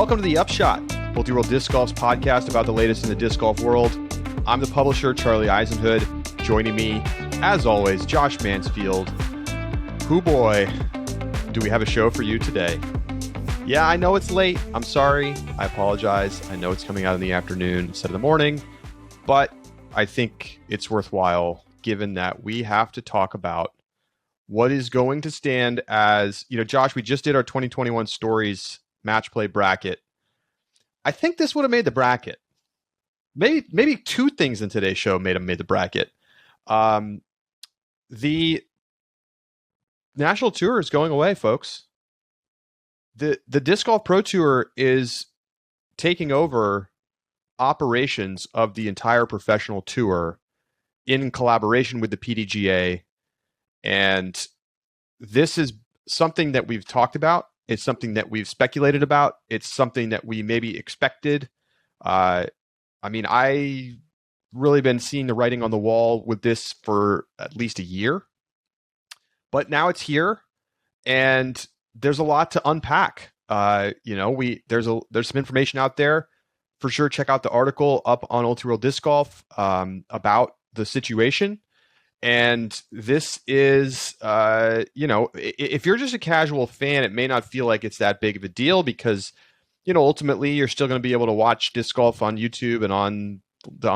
Welcome to the Upshot, Multi-World Disc Golf's podcast about the latest in the disc golf world. I'm the publisher, Charlie Eisenhood. Joining me, as always, Josh Mansfield. Hoo boy, do we have a show for you today? Yeah, I know it's late. I'm sorry. I apologize. I know it's coming out in the afternoon instead of the morning, but I think it's worthwhile given that we have to talk about what is going to stand as, Josh, we just did our 2021 Stories match play bracket. I think this would have made the bracket. Maybe two things in today's show made the bracket. The National Tour is going away, folks. The Disc Golf Pro Tour is taking over operations of the entire professional tour in collaboration with the PDGA. And this is something that we've talked about. It's something that we've speculated about. It's something that we maybe expected. I really been seeing the writing on the wall with this for at least a year. But now it's here, and there's a lot to unpack. There's some information out there. For sure, check out the article up on Multi-World Disc Golf about the situation. And this is, if you're just a casual fan, it may not feel like it's that big of a deal because, ultimately you're still going to be able to watch disc golf on YouTube and on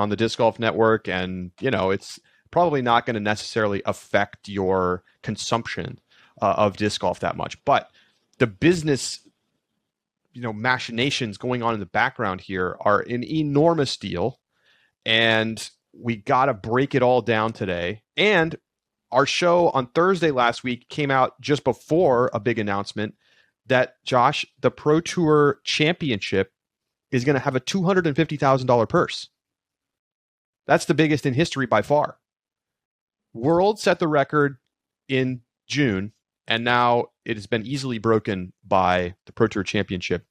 the Disc Golf Network. And, it's probably not going to necessarily affect your consumption of disc golf that much. But the business, machinations going on in the background here are an enormous deal. And we got to break it all down today. And our show on Thursday last week came out just before a big announcement that, Josh, the Pro Tour Championship is going to have a $250,000 purse. That's the biggest in history by far. World set the record in June, and now it has been easily broken by the Pro Tour Championship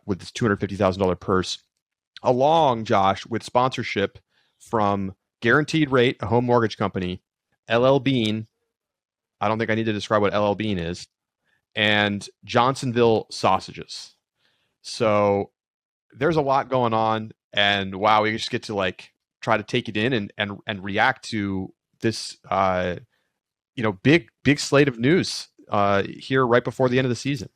with this $250,000 purse, along, Josh, with sponsorship from Guaranteed Rate, a home mortgage company, LL Bean, I don't think I need to describe what LL Bean is, and Johnsonville Sausages. So there's a lot going on, and wow, we just get to try to take it in and react to this big slate of news here right before the end of the season.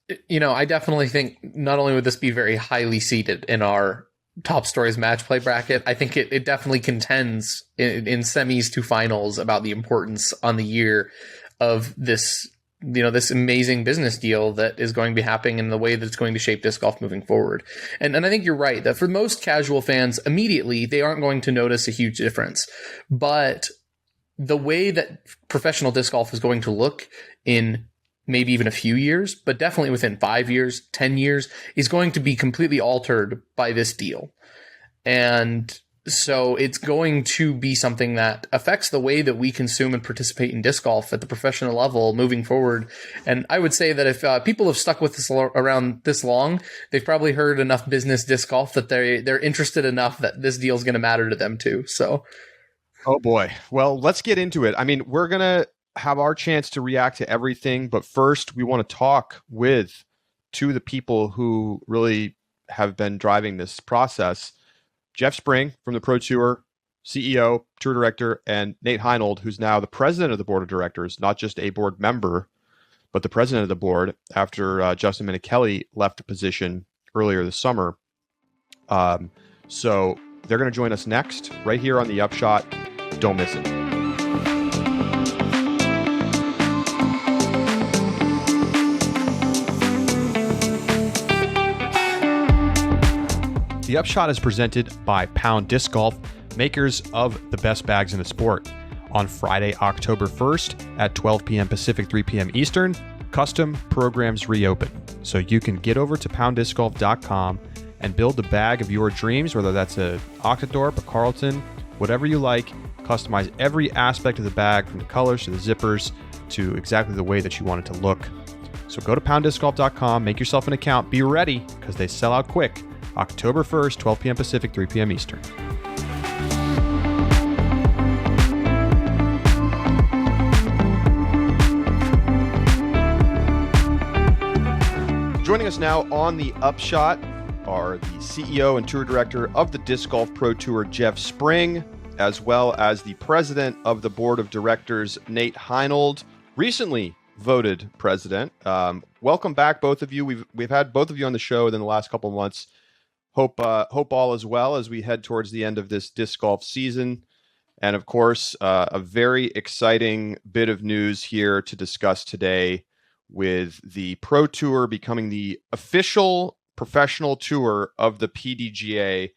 I definitely think not only would this be very highly seated in our top stories match play bracket, I think it definitely contends in semis to finals about the importance on the year of this, this amazing business deal that is going to be happening in the way that it's going to shape disc golf moving forward. And I think you're right that for most casual fans, immediately they aren't going to notice a huge difference. But the way that professional disc golf is going to look in maybe even a few years, but definitely within 5 years, 10 years, is going to be completely altered by this deal. And so it's going to be something that affects the way that we consume and participate in disc golf at the professional level moving forward. And I would say that if people have stuck with this around this long, they've probably heard enough business disc golf that they're interested enough that this deal is going to matter to them too. So, oh boy. Well, let's get into it. I mean, we're going to have our chance to react to everything, but first we want to talk with two of the people who really have been driving this process. Jeff Spring from the Pro Tour, CEO, Tour Director, and Nate Heinold, who's now the President of the Board of Directors, not just a board member, but the President of the board after Justin Minichelli left the position earlier this summer. So they're going to join us next, right here on the Upshot. Don't miss it. The Upshot is presented by Pound Disc Golf, makers of the best bags in the sport. On Friday, October 1st at 12 p.m. Pacific, 3 p.m. Eastern, custom programs reopen. So you can get over to pounddiscgolf.com and build the bag of your dreams, whether that's a Octadorp, a Carlton, whatever you like. Customize every aspect of the bag, from the colors to the zippers to exactly the way that you want it to look. So go to pounddiscgolf.com, make yourself an account, be ready because they sell out quick. October 1st, 12 p.m. Pacific, 3 p.m. Eastern. Joining Joining us now on the Upshot are the CEO and tour director of the Disc Golf Pro Tour, Jeff Spring, as well as the president of the board of directors, Nate Heinold, recently voted president. Welcome back, both of you. We've had both of you on the show in the last couple of months. Hope all is well as we head towards the end of this disc golf season. And of course, a very exciting bit of news here to discuss today, with the Pro Tour becoming the official professional tour of the PDGA.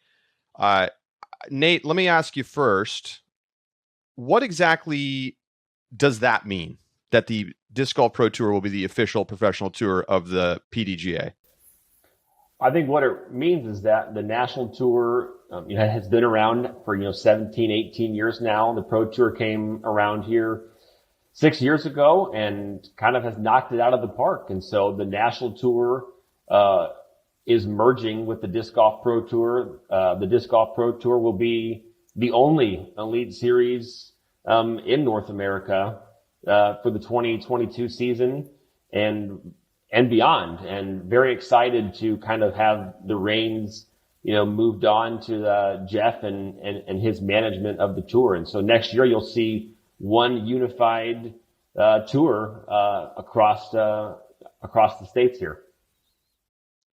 Nate, let me ask you first, what exactly does that mean, that the Disc Golf Pro Tour will be the official professional tour of the PDGA? I think what it means is that the national tour has been around for 17, 18 years now. The Pro Tour came around here 6 years ago and kind of has knocked it out of the park. And so the national tour is merging with the Disc Golf Pro Tour. The Disc Golf Pro Tour will be the only elite series in North America for the 2022 season and beyond. And very excited to kind of have the reins moved on to Jeff and his management of the tour. And so next year you'll see one unified tour across the states here.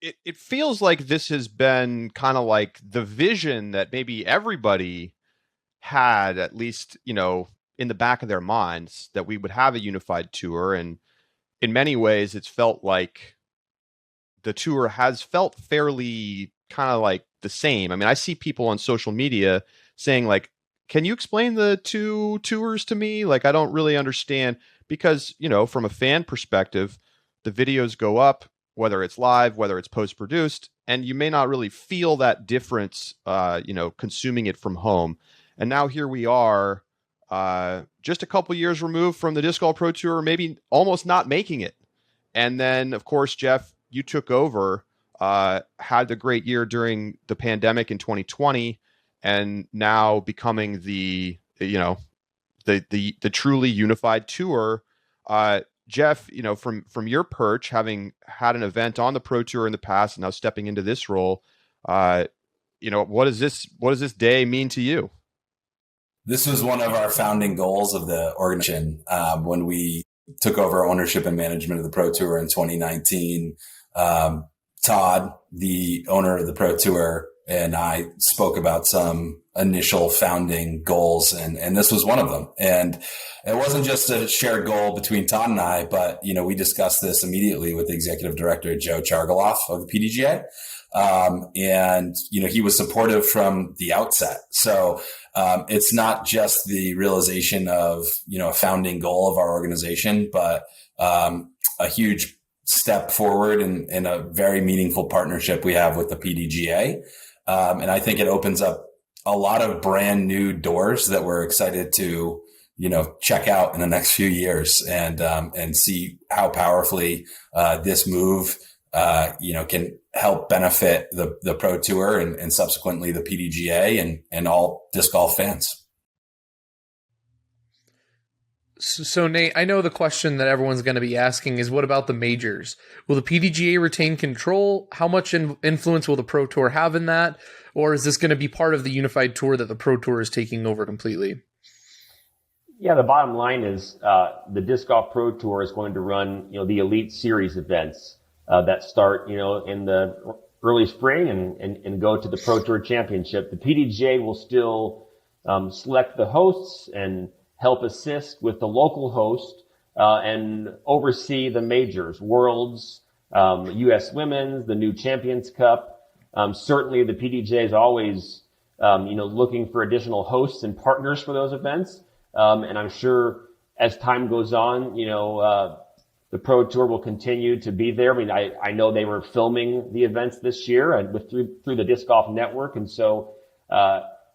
It feels like this has been kind of like the vision that maybe everybody had, at least, in the back of their minds, that we would have a unified tour. And in many ways, it's felt like the tour has felt fairly kind of like the same. I mean, I see people on social media saying, like, can you explain the two tours to me? Like, I don't really understand, because, from a fan perspective, the videos go up, whether it's live, whether it's post-produced, and you may not really feel that difference, consuming it from home. And now here we are, just a couple years removed from the Disc Golf Pro Tour, maybe almost not making it. And then, of course, Jeff, you took over, had the great year during the pandemic in 2020, and now becoming the truly unified tour. Jeff, from your perch, having had an event on the Pro Tour in the past and now stepping into this role, what does this day mean to you? This was one of our founding goals of the organization when we took over ownership and management of the Pro Tour in 2019. Todd, the owner of the Pro Tour, and I spoke about some initial founding goals, and this was one of them. And it wasn't just a shared goal between Todd and I, but, we discussed this immediately with the executive director, Joe Chargaloff of the PDGA. And he was supportive from the outset. So, it's not just the realization of, a founding goal of our organization, but, a huge step forward in a very meaningful partnership we have with the PDGA. And I think it opens up a lot of brand new doors that we're excited to, check out in the next few years and see how powerfully, this move, can help benefit the Pro Tour and subsequently the PDGA and all disc golf fans. So, Nate, I know the question that everyone's going to be asking is, what about the majors? Will the PDGA retain control? How much influence will the Pro Tour have in that? Or is this going to be part of the unified tour that the Pro Tour is taking over completely? Yeah, the bottom line is the Disc Golf Pro Tour is going to run, the Elite Series events that start, in the early spring and go to the Pro Tour Championship. The PDGA will still select the hosts and help assist with the local host and oversee the majors, Worlds, U.S. Women's, the new Champions Cup. Certainly the PDGA is always, looking for additional hosts and partners for those events. And I'm sure as time goes on, the Pro Tour will continue to be there. I mean, I know they were filming the events this year through the Disc Golf Network. And so,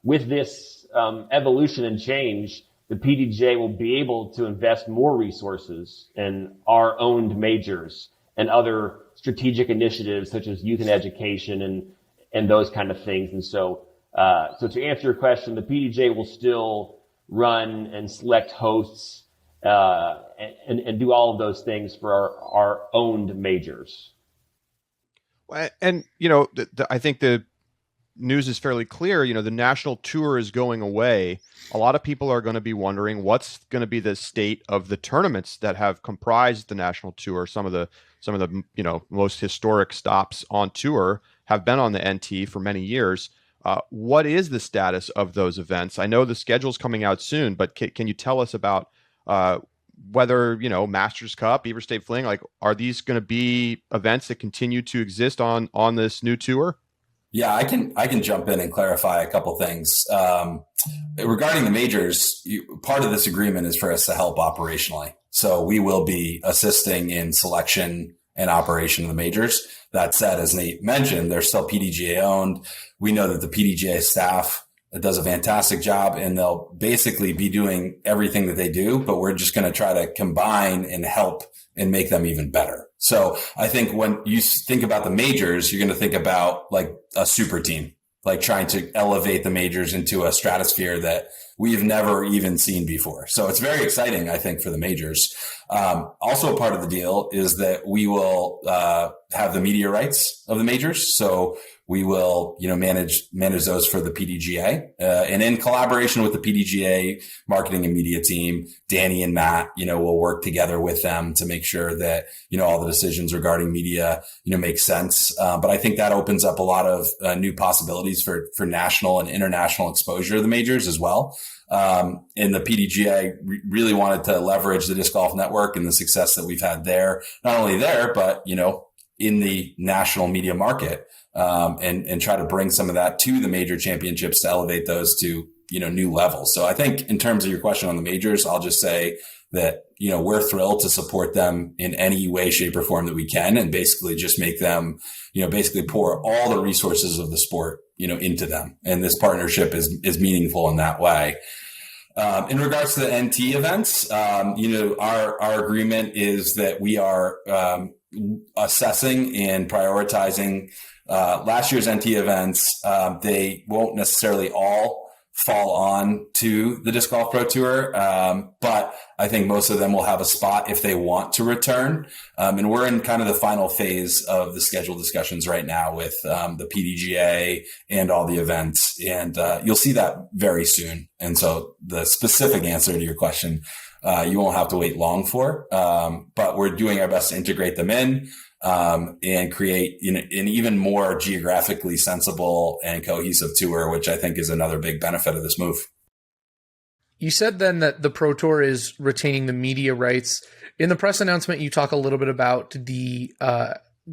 with this, evolution and change, the PDGA will be able to invest more resources in our owned majors and other strategic initiatives such as youth and education and those kind of things. And so to answer your question, the PDGA will still run and select hosts and do all of those things for our owned majors. And, I think the news is fairly clear. The national tour is going away. A lot of people are going to be wondering what's going to be the state of the tournaments that have comprised the national tour. Some of the most historic stops on tour have been on the NT for many years. What is the status of those events? I know the schedule's coming out soon, but can you tell us about whether, Masters Cup, Beaver State Fling, are these going to be events that continue to exist on this new tour? Yeah, I can jump in and clarify a couple things. Regarding the majors, part of this agreement is for us to help operationally. So we will be assisting in selection and operation of the majors. That said, as Nate mentioned, they're still PDGA owned. We know that the PDGA staff does a fantastic job, and they'll basically be doing everything that they do, but we're just going to try to combine and help and make them even better. So I think when you think about the majors, you're going to think about like a super team, like trying to elevate the majors into a stratosphere that we've never even seen before. So it's very exciting, I think, for the majors. Also, a part of the deal is that we will have the media rights of the majors. So we will, manage those for the PDGA, and in collaboration with the PDGA marketing and media team, Danny and Matt, will work together with them to make sure that, all the decisions regarding media, make sense. But I think that opens up a lot of new possibilities for national and international exposure of the majors as well. And the PDGA really wanted to leverage the Disc Golf Network and the success that we've had there, not only there, but, in the national media market. And try to bring some of that to the major championships to elevate those to, new levels. So I think in terms of your question on the majors, I'll just say that, we're thrilled to support them in any way, shape, or form that we can, and basically just make them, basically pour all the resources of the sport, into them. And this partnership is meaningful in that way. In regards to the NT events, our agreement is that we are assessing and prioritizing last year's NT events. They won't necessarily all fall on to the Disc Golf Pro Tour, but I think most of them will have a spot if they want to return. And we're in kind of the final phase of the schedule discussions right now with the PDGA and all the events, and you'll see that very soon. And so the specific answer to your question, you won't have to wait long for, but we're doing our best to integrate them in and create an even more geographically sensible and cohesive tour, which I think is another big benefit of this move. You said then that the Pro Tour is retaining the media rights. In the press announcement, you talk a little bit about the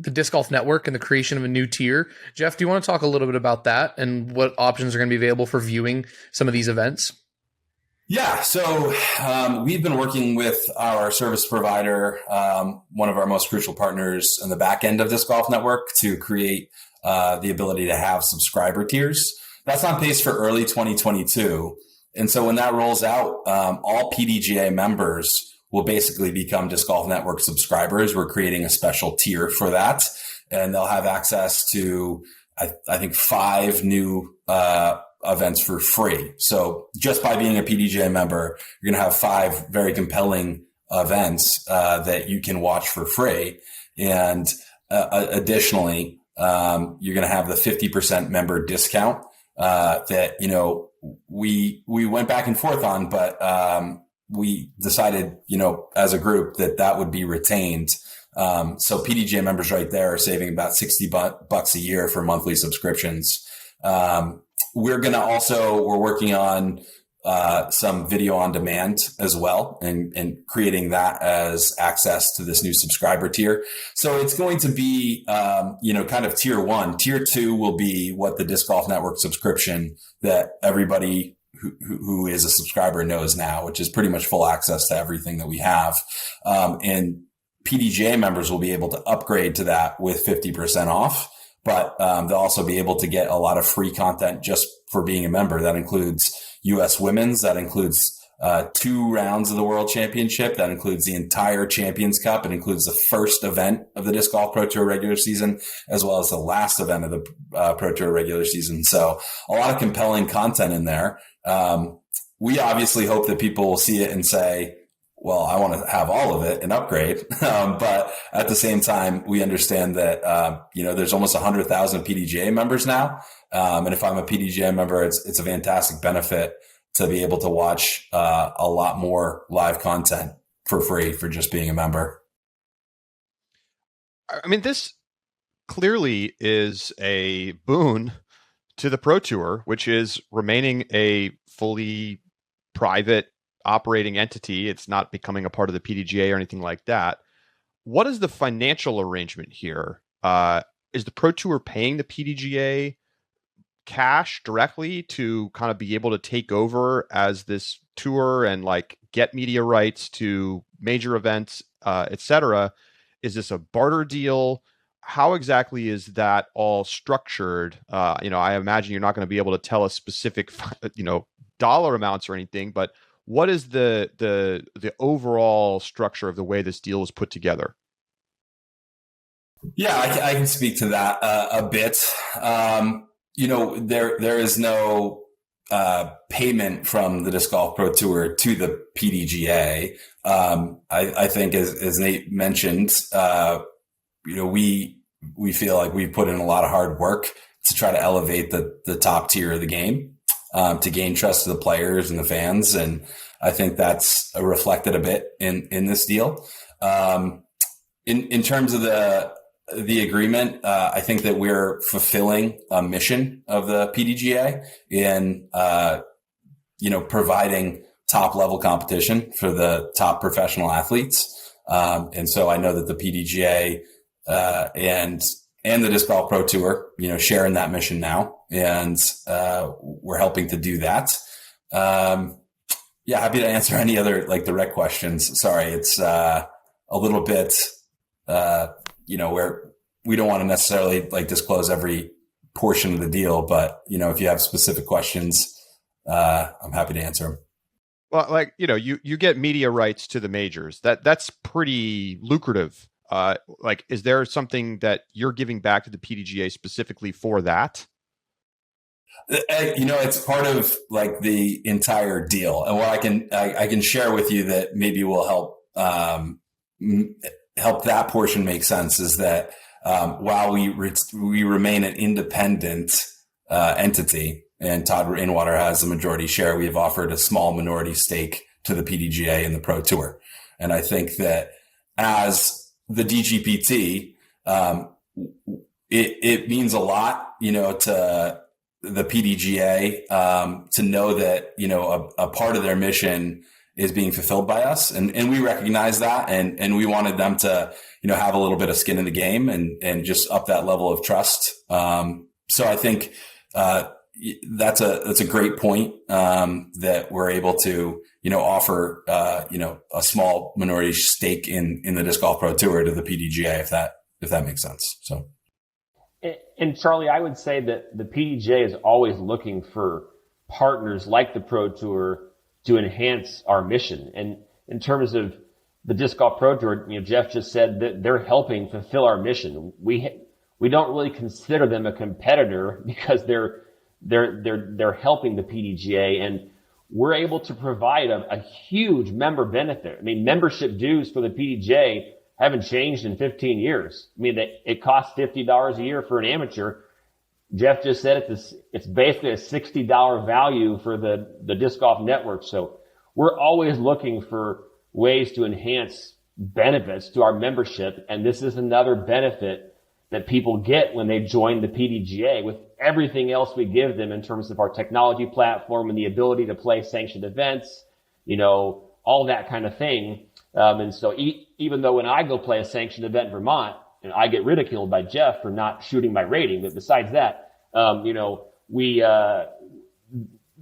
Disc Golf Network and the creation of a new tier. Jeff, do you want to talk a little bit about that and what options are going to be available for viewing some of these events? Yeah, so we've been working with our service provider, one of our most crucial partners in the back end of Disc Golf Network, to create the ability to have subscriber tiers. That's on pace for early 2022. And so when that rolls out, all PDGA members will basically become Disc Golf Network subscribers. We're creating a special tier for that, and they'll have access to, I think, 5 new events for free. So just by being a PDGA member, you're going to have 5 very compelling events that you can watch for free. And additionally, you're going to have the 50% member discount that, we went back and forth on, but we decided, as a group that would be retained. So PDGA members right there are saving about $60 a year for monthly subscriptions. We're working on some video on demand as well, and creating that as access to this new subscriber tier. So it's going to be, kind of tier 1. Tier 2 will be what the Disc Golf Network subscription that everybody who is a subscriber knows now, which is pretty much full access to everything that we have. And PDGA members will be able to upgrade to that with 50% off. But they'll also be able to get a lot of free content just for being a member. That includes U.S. Women's. That includes 2 rounds of the World Championship. That includes the entire Champions Cup. It includes the first event of the Disc Golf Pro Tour regular season, as well as the last event of the Pro Tour regular season. So a lot of compelling content in there. We obviously hope that people will see it and say, well, I want to have all of it and upgrade. But at the same time, we understand that, there's almost 100,000 PDGA members now. And if I'm a PDGA member, it's a fantastic benefit to be able to watch a lot more live content for free for just being a member. I mean, this clearly is a boon to the Pro Tour, which is remaining a fully private operating entity. It's not becoming a part of the PDGA or anything like that. What is the financial arrangement here? Is the Pro Tour paying the PDGA cash directly to kind of be able to take over as this tour and like get media rights to major events, etc.? Is this a barter deal? How exactly is that all structured? I imagine you're not going to be able to tell us specific, dollar amounts or anything, but what is the overall structure of the way this deal was put together? Yeah, I can speak to that a bit. There is no payment from the Disc Golf Pro Tour to the PDGA. I think, as Nate mentioned, we feel like we've put in a lot of hard work to try to elevate the top tier of the game, to gain trust of the players and the fans. And I think that's reflected a bit in this deal. In terms of the agreement, I think that we're fulfilling a mission of the PDGA in, providing top level competition for the top professional athletes. And so I know that the PDGA, and the Disc Golf Pro Tour, share in that mission now. And, we're helping to do that. Happy to answer any other direct questions. Sorry. It's, a little bit, where we don't want to necessarily disclose every portion of the deal, but if you have specific questions, I'm happy to answer them. Well, you get media rights to the majors. That's pretty lucrative. Is there something that you're giving back to the PDGA specifically for that? It's part of the entire deal, and what I can share with you that maybe will help that portion make sense is that while we remain an independent entity, and Todd Rainwater has the majority share, we have offered a small minority stake to the PDGA and the Pro Tour, and I think that as the DGPT, it means a lot, to the PDGA, to know that, a part of their mission is being fulfilled by us. And we recognize that. And we wanted them to, have a little bit of skin in the game and just up that level of trust. So I think, that's a great point, that we're able to, offer, a small minority stake in the Disc Golf Pro Tour to the PDGA, if that makes sense. So. And Charlie, I would say that the PDGA is always looking for partners like the Pro Tour to enhance our mission. And in terms of the Disc Golf Pro Tour, Jeff just said that they're helping fulfill our mission. We don't really consider them a competitor because they're helping the PDGA, and we're able to provide a huge member benefit. I mean, membership dues for the PDGA haven't changed in 15 years. I mean, it costs $50 a year for an amateur. Jeff just said it's basically a $60 value for the Disc Golf Network. So we're always looking for ways to enhance benefits to our membership. And this is another benefit that people get when they join the PDGA, with everything else we give them in terms of our technology platform and the ability to play sanctioned events, all that kind of thing. And so even though when I go play a sanctioned event in Vermont, and I get ridiculed by Jeff for not shooting my rating, but besides that,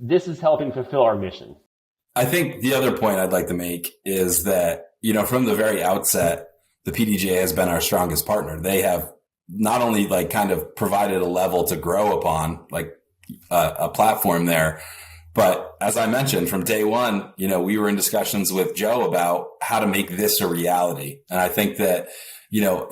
this is helping fulfill our mission. I think the other point I'd like to make is that, from the very outset, the PDGA has been our strongest partner. They have not only kind of provided a level to grow upon, a platform there, but as I mentioned from day one, we were in discussions with Joe about how to make this a reality. And I think that,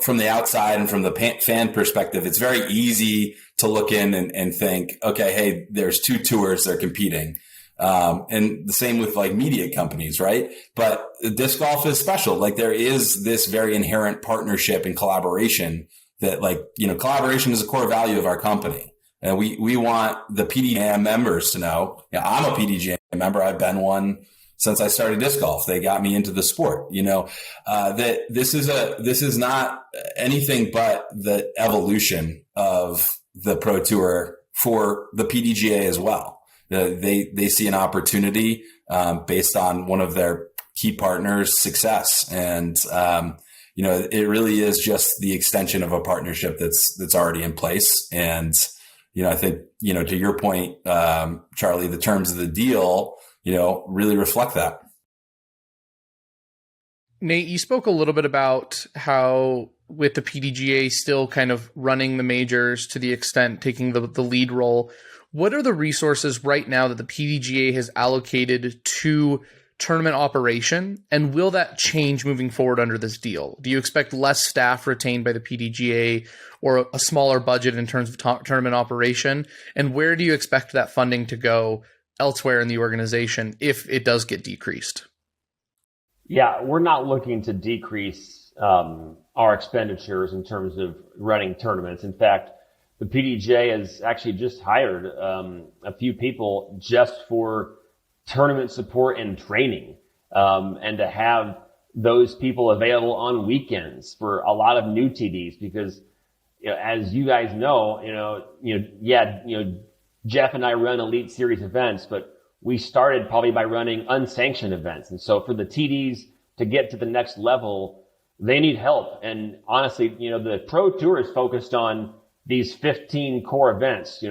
from the outside and from the fan perspective, it's very easy to look in and think, okay, hey, there's two tours, they're competing. And the same with like media companies, right? But disc golf is special. Like there is this very inherent partnership and collaboration that like, collaboration is a core value of our company. And we want the PDGA members to know, I'm a PDGA member. I've been one since I started disc golf. They got me into the sport, that this is not anything but the evolution of the Pro Tour for the PDGA as well. They see an opportunity based on one of their key partners' success, and it really is just the extension of a partnership that's already in place. And I think to your point, Charlie, the terms of the deal really reflect that. Nate, you spoke a little bit about how with the PDGA still kind of running the majors to the extent taking the lead role, what are the resources right now that the PDGA has allocated to tournament operation, and will that change moving forward under this deal? Do you expect less staff retained by the PDGA or a smaller budget in terms of tournament operation? And where do you expect that funding to go elsewhere in the organization if it does get decreased? Yeah, we're not looking to decrease our expenditures in terms of running tournaments. In fact, the PDGA has actually just hired a few people just for tournament support and training, and to have those people available on weekends for a lot of new TDs, because as you guys know, Jeff and I run Elite Series events, but we started probably by running unsanctioned events. And so for the TDs to get to the next level, they need help. And honestly, the Pro Tour is focused on these 15 core events,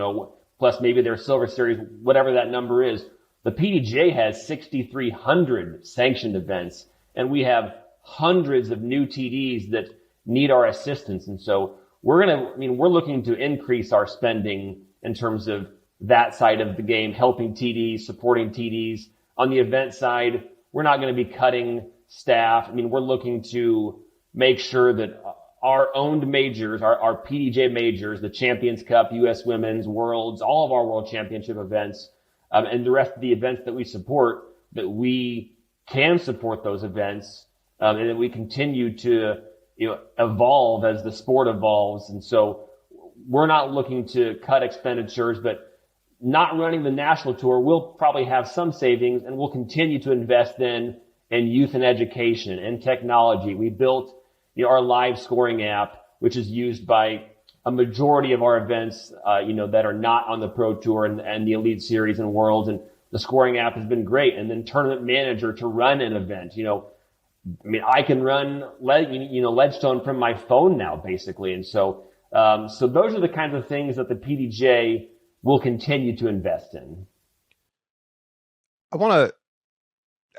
plus maybe their Silver Series, whatever that number is. The PDGA has 6,300 sanctioned events, and we have hundreds of new TDs that need our assistance. And so we're looking to increase our spending in terms of that side of the game, helping TDs, supporting TDs. On the event side, we're not going to be cutting staff. We're looking to make sure that our owned majors, our PDGA majors, the Champions Cup, US Women's, Worlds, all of our World Championship events, and the rest of the events that we support, that we can support those events, and that we continue to evolve as the sport evolves. And so we're not looking to cut expenditures, but not running the national tour, we'll probably have some savings, and we'll continue to invest in youth and education and technology. We built our live scoring app, which is used by a majority of our events, that are not on the Pro Tour and the Elite Series and Worlds. And the scoring app has been great. And then Tournament Manager to run an event. I can run Ledgestone from my phone now, basically. And so those are the kinds of things that the PDGA will continue to invest in. I want to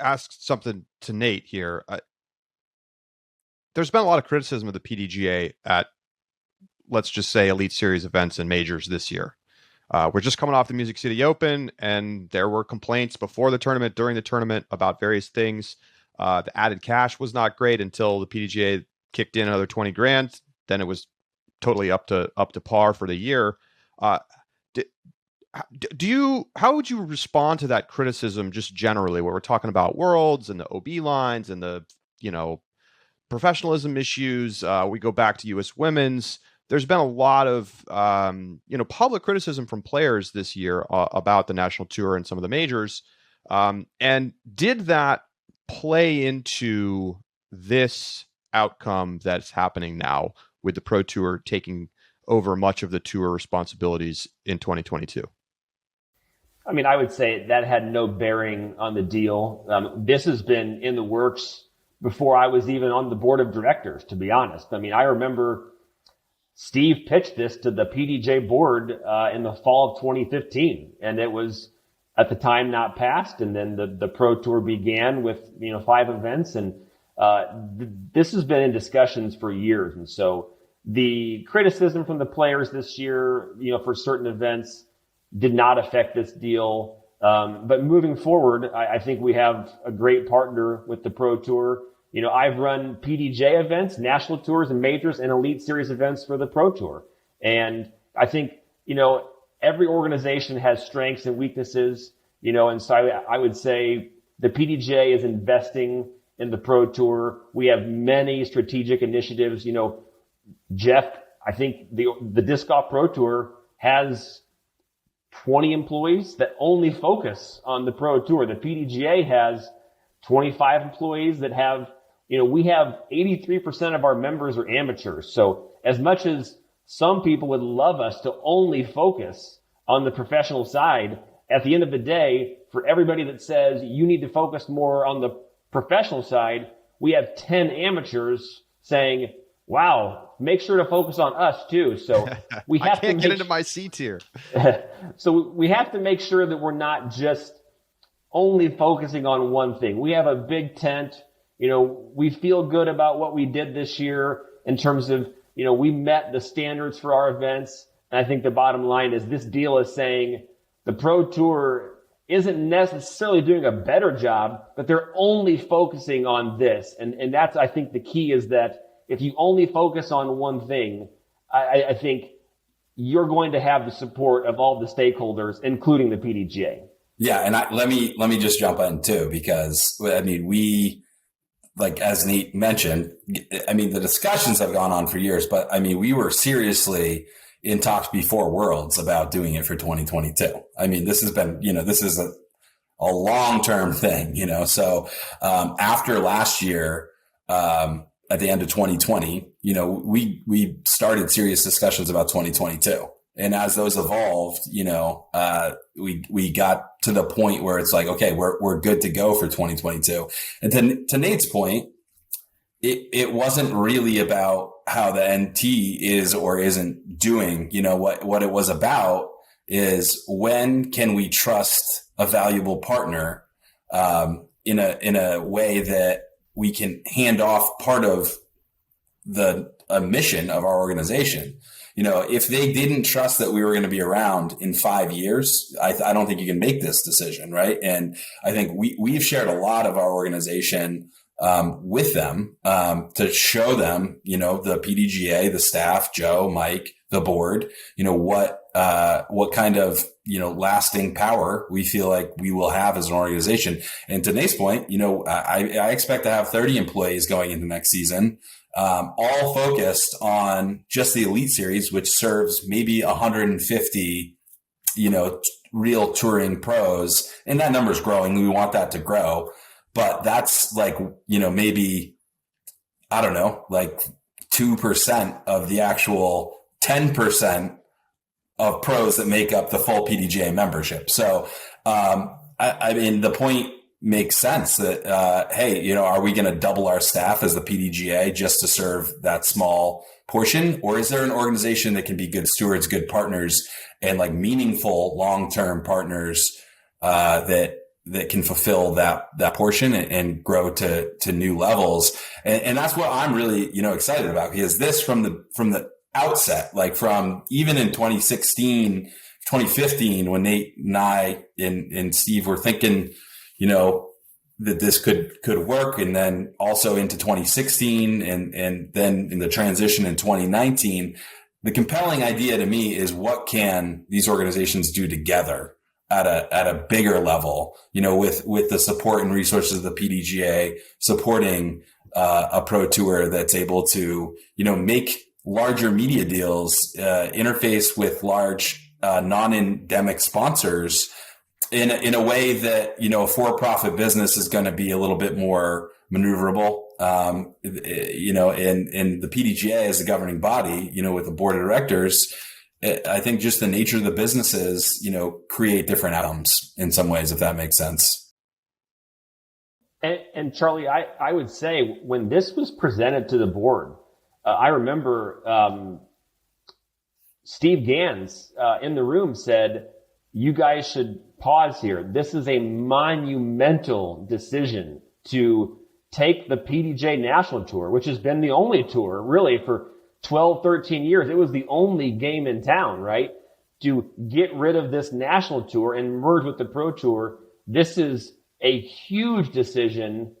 ask something to Nate here. There's been a lot of criticism of the PDGA at, let's just say, Elite Series events and majors this year. We're just coming off the Music City Open, and there were complaints before the tournament, during the tournament, about various things. The added cash was not great until the PDGA kicked in another 20 grand. Then it was totally up to par for the year. How would you respond to that criticism just generally, where we're talking about Worlds and the OB lines and the, professionalism issues? We go back to US Women's. There's been a lot of, public criticism from players this year about the national tour and some of the majors. And did that play into this outcome that's happening now with the Pro Tour taking over much of the tour responsibilities in 2022? I would say that had no bearing on the deal. This has been in the works before I was even on the board of directors, to be honest. I remember Steve pitched this to the PDJ board in the fall of 2015, and it was at the time not passed. And then the Pro Tour began with 5 events, and this has been in discussions for years. And so the criticism from the players this year, for certain events, did not affect this deal. But moving forward, I think we have a great partner with the Pro Tour. I've run PDJ events, national tours and majors, and Elite Series events for the Pro Tour. And I think, every organization has strengths and weaknesses. And so I would say the PDGA is investing in the Pro Tour. We have many strategic initiatives. Jeff, I think the Disc Golf Pro Tour has 20 employees that only focus on the Pro Tour. The PDGA has 25 employees that have, we have 83% of our members are amateurs. So as much as some people would love us to only focus on the professional side, at the end of the day, for everybody that says you need to focus more on the professional side, we have 10 amateurs saying, wow, make sure to focus on us too. So we have I can't get into my C tier. So we have to make sure that we're not just only focusing on one thing. We have a big tent. We feel good about what we did this year in terms of, we met the standards for our events. And I think the bottom line is this deal is saying the Pro Tour isn't necessarily doing a better job, but they're only focusing on this. And that's, I think the key is that if you only focus on one thing, I think you're going to have the support of all the stakeholders, including the PDGA. Yeah. And let me just jump in too, because we, like, as Nate mentioned, the discussions have gone on for years, but we were seriously in talks before Worlds about doing it for 2022. This has been, this is a long-term thing, so, after last year, at the end of 2020, we started serious discussions about 2022. And as those evolved, we got to the point where it's like, okay, we're good to go for 2022. And to Nate's point, it wasn't really about how the NT is or isn't doing. What it was about is when can we trust a valuable partner, in a way that we can hand off part of a mission of our organization. If they didn't trust that we were going to be around in 5 years, I don't think you can make this decision, right? And I think we've shared a lot of our organization with them to show them, the PDGA, the staff, Joe, Mike, the board, what kind of, lasting power we feel like we will have as an organization. And to Nate's point, I expect to have 30 employees going into next season, all focused on just the Elite Series, which serves maybe 150, real touring pros. And that number is growing. We want that to grow. But that's like, maybe, I don't know, like 2% of the actual 10% of pros that make up the full PDGA membership. So, the point makes sense that, hey, are we going to double our staff as the PDGA just to serve that small portion? Or is there an organization that can be good stewards, good partners, and like meaningful long-term partners, that can fulfill that portion and grow to new levels? And that's what I'm really, excited about, because this from the outset, like from even in 2016, 2015, when Nate and I and Steve were thinking, that this could work. And then also into 2016 and then in the transition in 2019, the compelling idea to me is what can these organizations do together at a bigger level, with the support and resources of the PDGA supporting a pro tour that's able to, make larger media deals, interface with large non-endemic sponsors in a way that, a for-profit business is going to be a little bit more maneuverable. And the PDGA as a governing body, with the board of directors, I think just the nature of the businesses, create different outcomes in some ways, if that makes sense. And Charlie, I would say when this was presented to the board, I remember Steve Gans in the room said, you guys should pause here. This is a monumental decision to take the PDGA National Tour, which has been the only tour really for 12, 13 years. It was the only game in town, right? To get rid of this national tour and merge with the Pro Tour. This is a huge decision,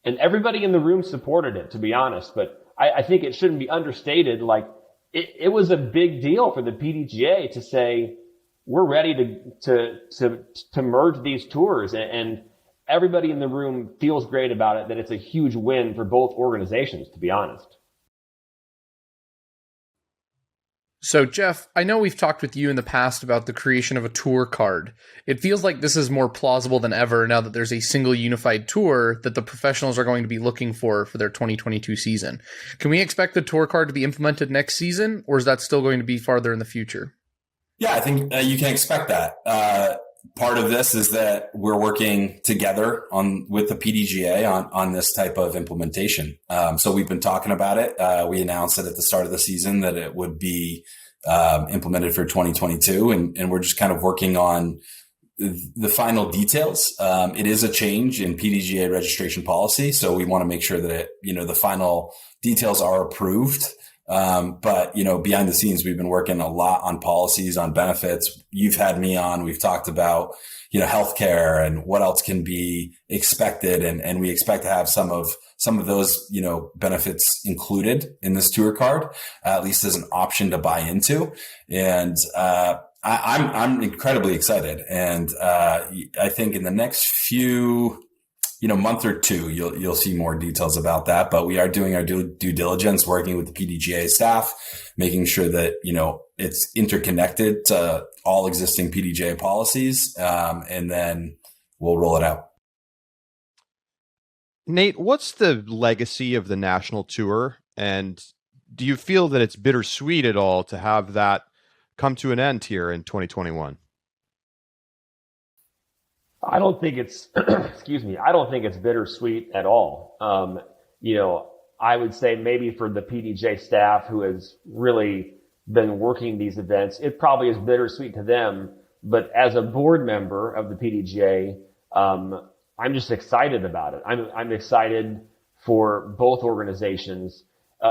and everybody in the room supported it, to be honest. But I think it shouldn't be understated. Like, it was a big deal for the PDGA to say, we're ready to merge these tours, and everybody in the room feels great about it, that it's a huge win for both organizations, to be honest. So, Jeff, I know we've talked with you in the past about the creation of a tour card. It feels like this is more plausible than ever now that there's a single unified tour that the professionals are going to be looking for their 2022 season. Can we expect the tour card to be implemented next season, or is that still going to be farther in the future? Yeah, I think you can expect that. Part of this is that we're working together with the PDGA on this type of implementation. So we've been talking about it. We announced it at the start of the season that it would be implemented for 2022, and we're just kind of working on the final details. It is a change in PDGA registration policy, so we want to make sure that the final details are approved. But behind the scenes, we've been working a lot on policies, on benefits. You've had me on. We've talked about, healthcare and what else can be expected. And we expect to have some of those, benefits included in this tour card, at least as an option to buy into. And, I'm incredibly excited. And, I think in the next few, month or two, you'll see more details about that. But we are doing our due diligence, working with the PDGA staff, making sure that, it's interconnected to all existing PDGA policies. And then we'll roll it out. Nate, what's the legacy of the national tour? And do you feel that it's bittersweet at all to have that come to an end here in 2021? I don't think it's, I don't think it's bittersweet at all. I would say maybe for the PDGA staff who has really been working these events, it probably is bittersweet to them. But as a board member of the PDGA, I'm just excited about it. I'm excited for both organizations.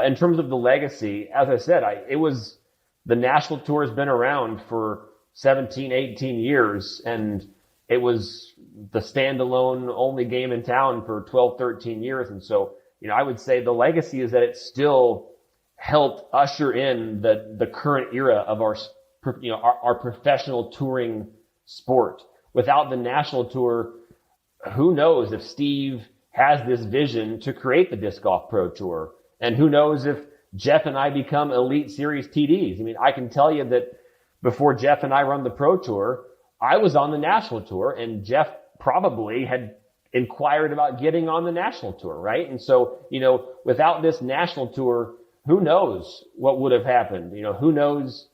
In terms of the legacy, as I said, the national tour has been around for 17, 18 years, and it was the standalone only game in town for 12, 13 years. And so, I would say the legacy is that it still helped usher in the current era of our professional touring sport. Without the national tour, who knows if Steve has this vision to create the Disc Golf Pro Tour, and who knows if Jeff and I become Elite Series TDs. I can tell you that before Jeff and I run the Pro Tour, I was on the national tour, and Jeff probably had inquired about getting on the national tour, right? And so, without this national tour, who knows what would have happened? Who knows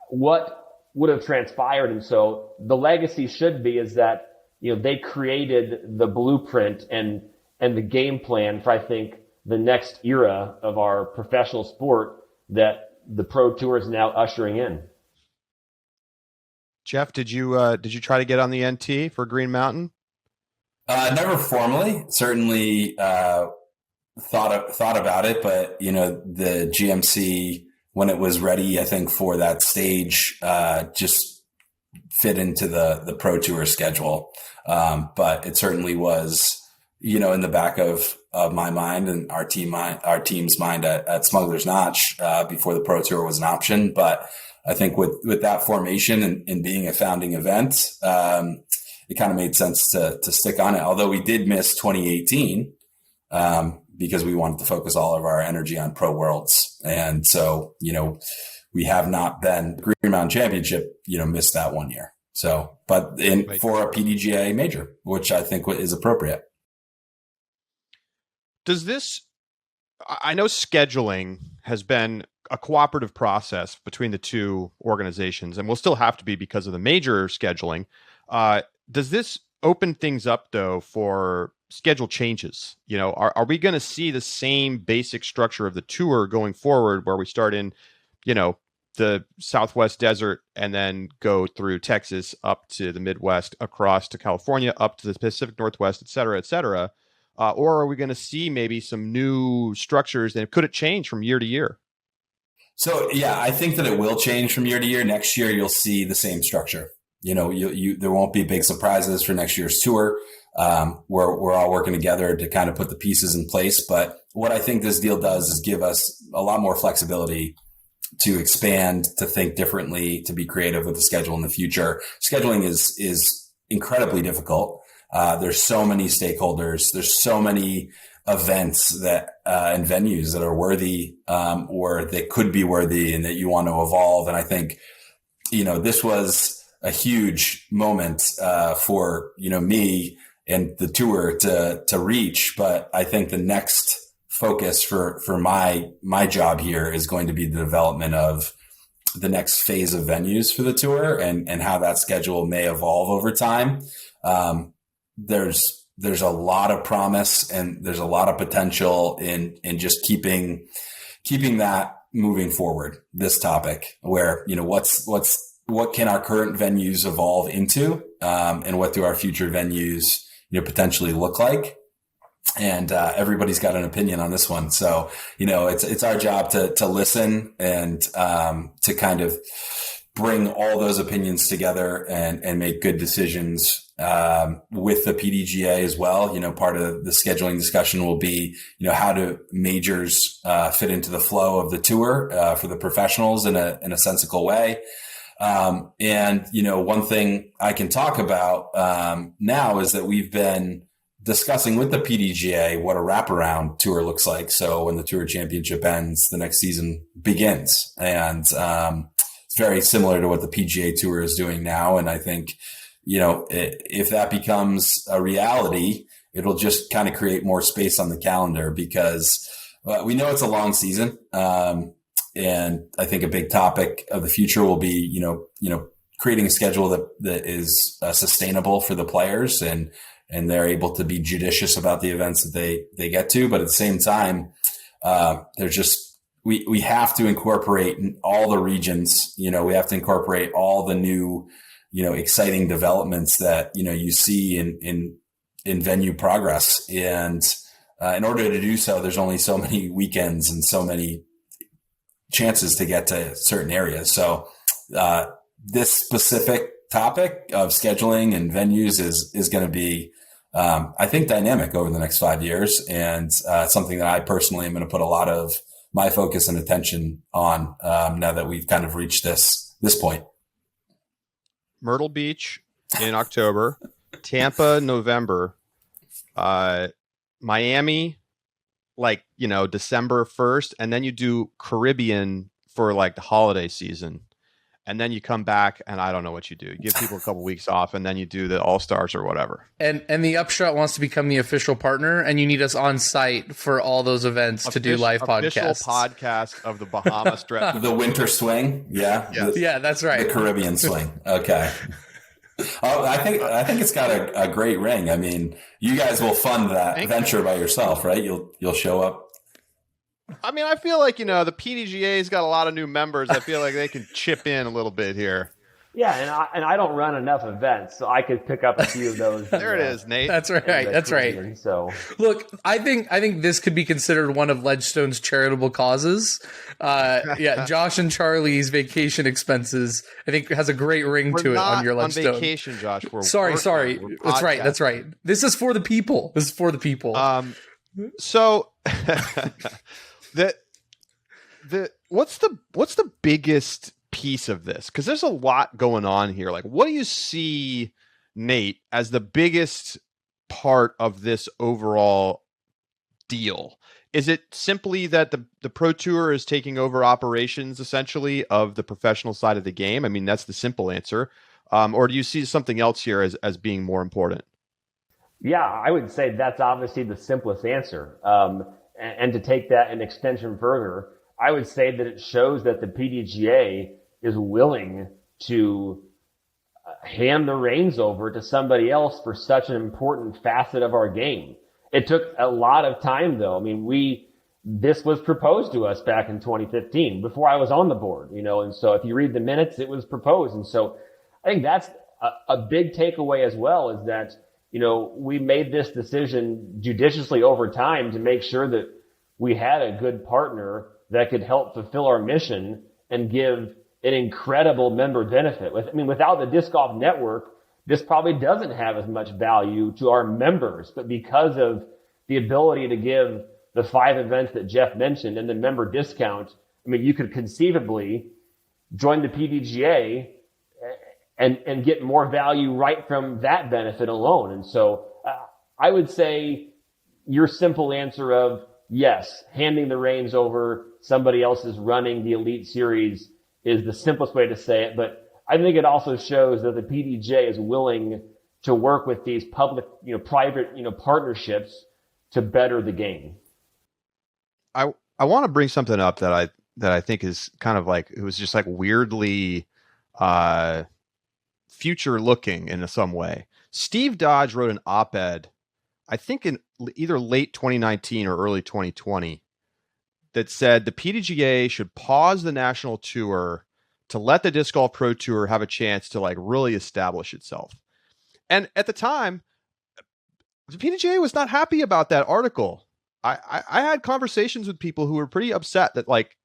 what would have transpired? And so the legacy should be is that, they created the blueprint and the game plan for, I think, the next era of our professional sport that the Pro Tour is now ushering in. Jeff, did you try to get on the NT for Green Mountain? Never formally. Certainly thought about it, but the GMC, when it was ready, I think for that stage, just fit into the Pro Tour schedule. But it certainly was, in the back of my mind and our team's mind at Smuggler's Notch before the Pro Tour was an option. But I think with that formation and being a founding event, it kind of made sense to stick on it. Although we did miss 2018 because we wanted to focus all of our energy on Pro Worlds. And so, we have not been Green Mountain Championship, missed that 1 year. So, but for a PDGA major, which I think is appropriate. I know scheduling has been a cooperative process between the two organizations and will still have to be because of the major scheduling. Does this open things up, though, for schedule changes? Are we going to see the same basic structure of the tour going forward where we start in, the Southwest desert and then go through Texas up to the Midwest, across to California, up to the Pacific Northwest, et cetera, et cetera? Or are we going to see maybe some new structures, and could it change from year to year? So, yeah, I think that it will change from year to year. Next year, you'll see the same structure. There won't be big surprises for next year's tour. We're all working together to kind of put the pieces in place. But what I think this deal does is give us a lot more flexibility expand, to think differently, to be creative with the schedule in the future. Scheduling is incredibly difficult. There's so many stakeholders. There's so many events that and venues that are worthy or that could be worthy and that you want to evolve. And I think, this was a huge moment for, me and the tour to reach. But I think the next focus for my job here is going to be the development of the next phase of venues for the tour and how that schedule may evolve over time. There's a lot of promise and there's a lot of potential in just keeping that moving forward, this topic where, what can our current venues evolve into, and what do our future venues, potentially look like? And everybody's got an opinion on this one. So, it's our job to listen and to kind of bring all those opinions together and make good decisions with the PDGA as well. Part of the scheduling discussion will be, how do majors fit into the flow of the tour for the professionals in a sensical way. And one thing I can talk about now is that we've been discussing with the PDGA what a wraparound tour looks like. So when the tour championship ends, the next season begins. And it's very similar to what the PGA Tour is doing now. And I think, if that becomes a reality, it'll just kind of create more space on the calendar because we know it's a long season. And I think a big topic of the future will be, creating a schedule that is sustainable for the players and they're able to be judicious about the events that they get to. But at the same time, we have to incorporate all the regions, we have to incorporate all the new, exciting developments that, you see in venue progress. And in order to do so, there's only so many weekends and so many chances to get to certain areas. So this specific topic of scheduling and venues is going to be, I think, dynamic over the next 5 years. And something that I personally am going to put a lot of my focus and attention on now that we've kind of reached this point. Myrtle Beach in October, Tampa, November, Miami, December 1st. And then you do Caribbean for the holiday season. And then you come back and I don't know what you do. You give people a couple weeks off and then you do the All-Stars or whatever. And the Upshot wants to become the official partner and you need us on site for all those events to do live podcasts. Official podcast of the Bahama Stretch. The winter swing. Yeah. Yes. Yeah, that's right. The Caribbean swing. Okay. Oh, I think it's got a great ring. I mean, you guys will fund that venture by yourself, right? You'll show up. I mean, I feel like, the PDGA's got a lot of new members. I feel like they can chip in a little bit here. Yeah, and I don't run enough events, so I could pick up a few of those. There it is, Nate. That's right. That's right. So look, I think this could be considered one of Ledgestone's charitable causes. Josh and Charlie's vacation expenses, I think, has a great ring to it on your Ledgestone. On vacation, Josh. Sorry. That's right. This is for the people. So what's the biggest piece of this? Because there's a lot going on here. What do you see, Nate, as the biggest part of this overall deal? Is it simply that the Pro Tour is taking over operations essentially of the professional side of the game? I mean, that's the simple answer. Or do you see something else here as being more important? Yeah, I would say that's obviously the simplest answer. And to take that an extension further, I would say that it shows that the PDGA is willing to hand the reins over to somebody else for such an important facet of our game. It took a lot of time, though. I mean, this was proposed to us back in 2015 before I was on the board, and so if you read the minutes, it was proposed. And so I think that's a big takeaway as well, is that, we made this decision judiciously over time to make sure that we had a good partner that could help fulfill our mission and give an incredible member benefit. Without the Disc Golf Network, this probably doesn't have as much value to our members, but because of the ability to give the 5 events that Jeff mentioned and the member discount, mean, you could conceivably join the PDGA and get more value right from that benefit alone. And so I would say your simple answer of yes, handing the reins over, somebody else is running the Elite Series is the simplest way to say it. But I think it also shows that the PDGA is willing to work with these public, private, partnerships to better the game. I want to bring something up that I think is kind of like, it was just like weirdly future looking in some way. Steve Dodge wrote an op-ed, I think in either late 2019 or early 2020, that said the PDGA should pause the national tour to let the Disc Golf Pro Tour have a chance to like really establish itself. And at the time, the PDGA was not happy about that article. I had conversations with people who were pretty upset that like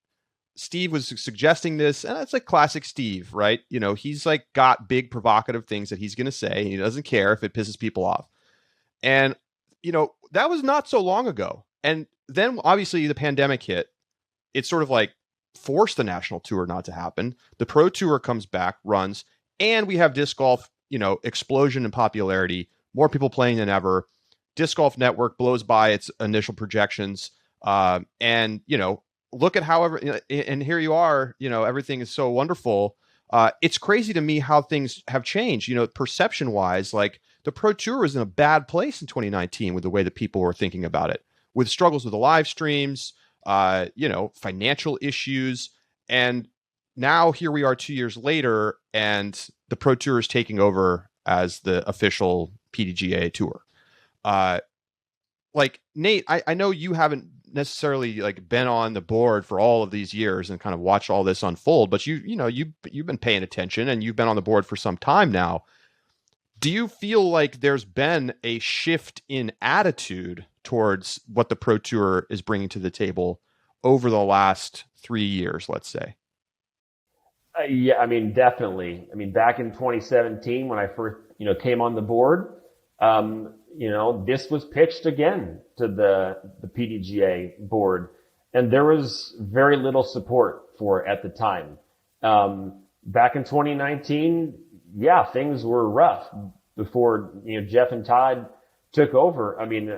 Steve was suggesting this, and it's like classic Steve, right? He's like got big provocative things that he's going to say, and he doesn't care if it pisses people off. And, that was not so long ago. And then obviously the pandemic hit. It sort of like forced the national tour not to happen. The Pro Tour comes back, runs, and we have disc golf, explosion in popularity, more people playing than ever. Disc Golf Network blows by its initial projections. And, look at however, and here you are, everything is so wonderful. It's crazy to me how things have changed, perception wise. Like the Pro Tour was in a bad place in 2019 with the way that people were thinking about it, with struggles with the live streams, financial issues. And now here we are 2 years later, and the Pro Tour is taking over as the official PDGA tour. Like Nate, I know you haven't necessarily like been on the board for all of these years and kind of watched all this unfold, but you've been paying attention and you've been on the board for some time now. Do you feel like there's been a shift in attitude towards what the Pro Tour is bringing to the table over the last 3 years, let's say? Yeah, I mean, definitely. I mean, back in 2017, when I first, came on the board, this was pitched again to the PDGA board, and there was very little support for it at the time. Back in 2019, yeah, things were rough before, Jeff and Todd took over. I mean,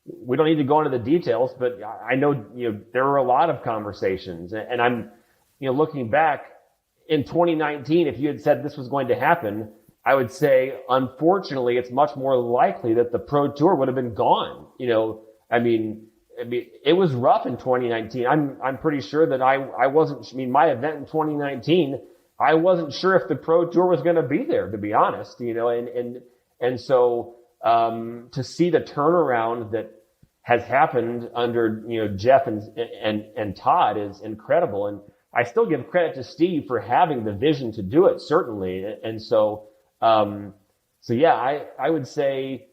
we don't need to go into the details, but I know, there were a lot of conversations, and I'm, looking back in 2019, if you had said this was going to happen, I would say, unfortunately, it's much more likely that the Pro Tour would have been gone. I mean, it was rough in 2019. I'm pretty sure that I wasn't, my event in 2019, I wasn't sure if the Pro Tour was going to be there, to be honest, and so, to see the turnaround that has happened under, Jeff and Todd is incredible. And I still give credit to Steve for having the vision to do it, certainly. And so yeah, I would say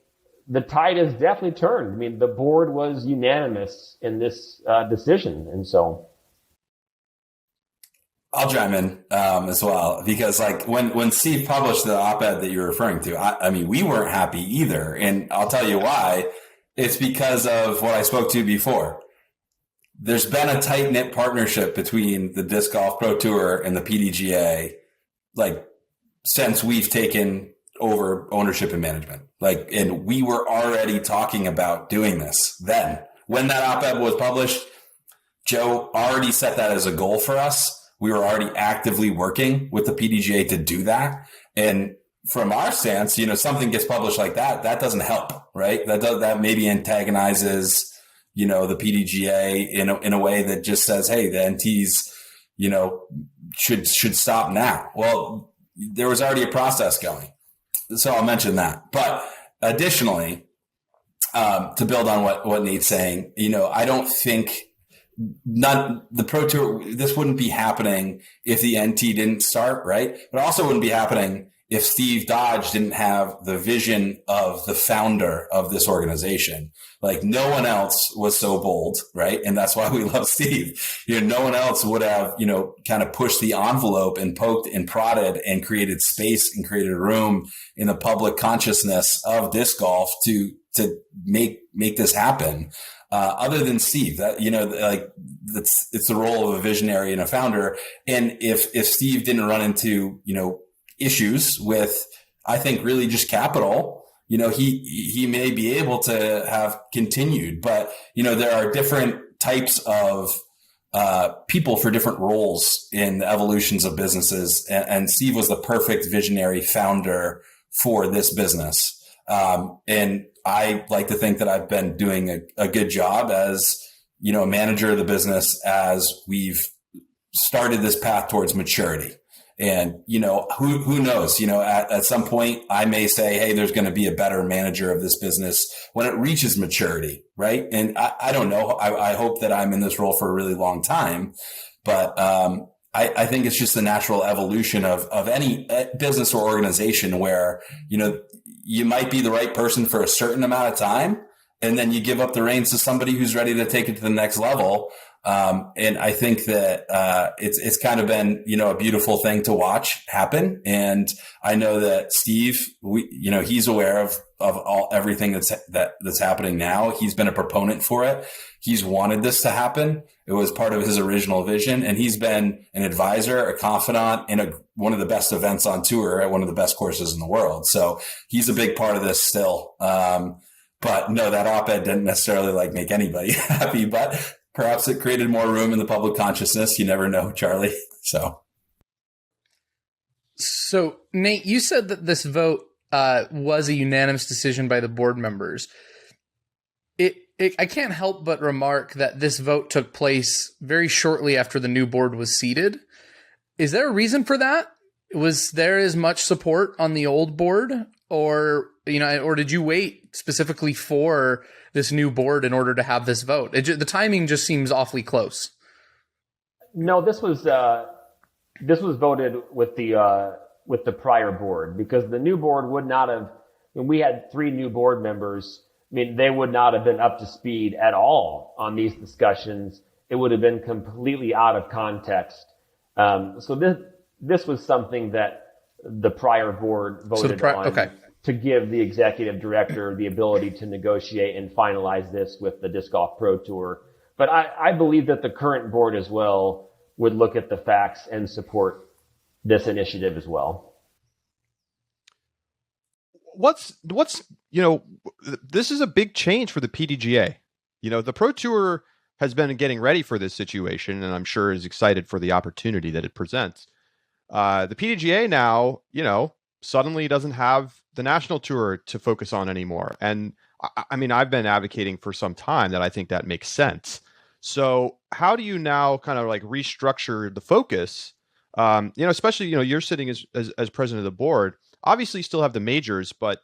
the tide has definitely turned. I mean, the board was unanimous in this decision, and so I'll chime in as well, because like when Steve published the op-ed that you're referring to, I mean, we weren't happy either, and I'll tell you why. It's because of what I spoke to before. There's been a tight-knit partnership between the Disc Golf Pro Tour and the PDGA, like, since we've taken over ownership and management. Like, and we were already talking about doing this then. When that op-ed was published, Joe already set that as a goal for us. We were already actively working with the PDGA to do that. And from our stance, something gets published like that, that doesn't help, right? That maybe antagonizes, the PDGA in a way that just says, hey, the NTs, should stop now. Well, there was already a process going. So I'll mention that. But additionally, to build on what Nate's saying, I don't think the Pro Tour, this wouldn't be happening if the NT didn't start, right? But also wouldn't be happening if Steve Dodge didn't have the vision of the founder of this organization. Like, no one else was so bold, right? And that's why we love Steve. No one else would have, kind of pushed the envelope and poked and prodded and created space and created room in the public consciousness of disc golf to make this happen. other than Steve. That, like it's the role of a visionary and a founder. And if Steve didn't run into, issues with, I think, really just capital, he may be able to have continued, but, there are different types of people for different roles in the evolutions of businesses. And Steve was the perfect visionary founder for this business. And I like to think that I've been doing a good job as, a manager of the business as we've started this path towards maturity. And, who knows, at some point I may say, hey, there's going to be a better manager of this business when it reaches maturity. Right. And I don't know. I hope that I'm in this role for a really long time, but, I think it's just the natural evolution of any business or organization where, you might be the right person for a certain amount of time, and then you give up the reins to somebody who's ready to take it to the next level. And I think that it's kind of been, a beautiful thing to watch happen. And I know that Steve, he's aware of everything that's happening now. He's been a proponent for it. He's wanted this to happen. It was part of his original vision, and he's been an advisor, a confidant in one of the best events on tour at one of the best courses in the world. So he's a big part of this still. But no, that op-ed didn't necessarily make anybody happy, but perhaps it created more room in the public consciousness. You never know, Charlie. So Nate, you said that this vote was a unanimous decision by the board members. I can't help but remark that this vote took place very shortly after the new board was seated. Is there a reason for that? Was there as much support on the old board, or did you wait specifically for this new board in order to have this vote? The timing just seems awfully close. No, this was voted with the prior board, because the new board would not have. We had 3 new board members. They would not have been up to speed at all on these discussions. It would have been completely out of context. So this was something that the prior board voted on. Okay. To give the executive director the ability to negotiate and finalize this with the Disc Golf Pro Tour. But I believe that the current board as well would look at the facts and support this initiative as well. What's this is a big change for the PDGA. The Pro Tour has been getting ready for this situation, and I'm sure is excited for the opportunity that it presents. The PDGA now, suddenly doesn't have the national tour to focus on anymore. And I've been advocating for some time that I think that makes sense. So how do you now kind of restructure the focus? Especially, you're sitting as president of the board, obviously you still have the majors, but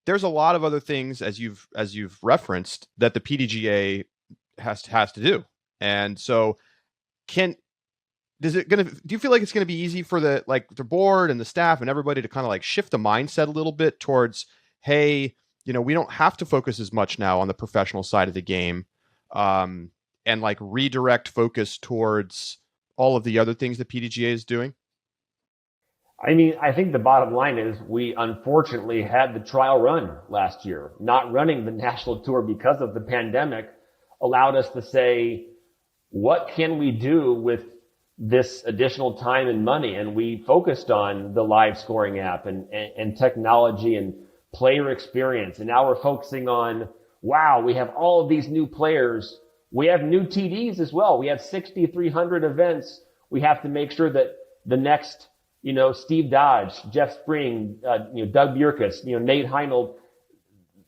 there's a lot of other things, as you've referenced, that the PDGA has to do. And so do you feel like it's going to be easy for the board and the staff and everybody to kind of shift the mindset a little bit towards, hey, we don't have to focus as much now on the professional side of the game, and redirect focus towards all of the other things the PDGA is doing? I think the bottom line is we unfortunately had the trial run last year. Not running the national tour because of the pandemic allowed us to say, what can we do with this additional time and money? And we focused on the live scoring app and technology and player experience. And now we're focusing on, wow, we have all of these new players. We have new TDs as well. We have 6,300 events. We have to make sure that the next, Steve Dodge, Jeff Spring, Doug Bjerkus, Nate Heinold,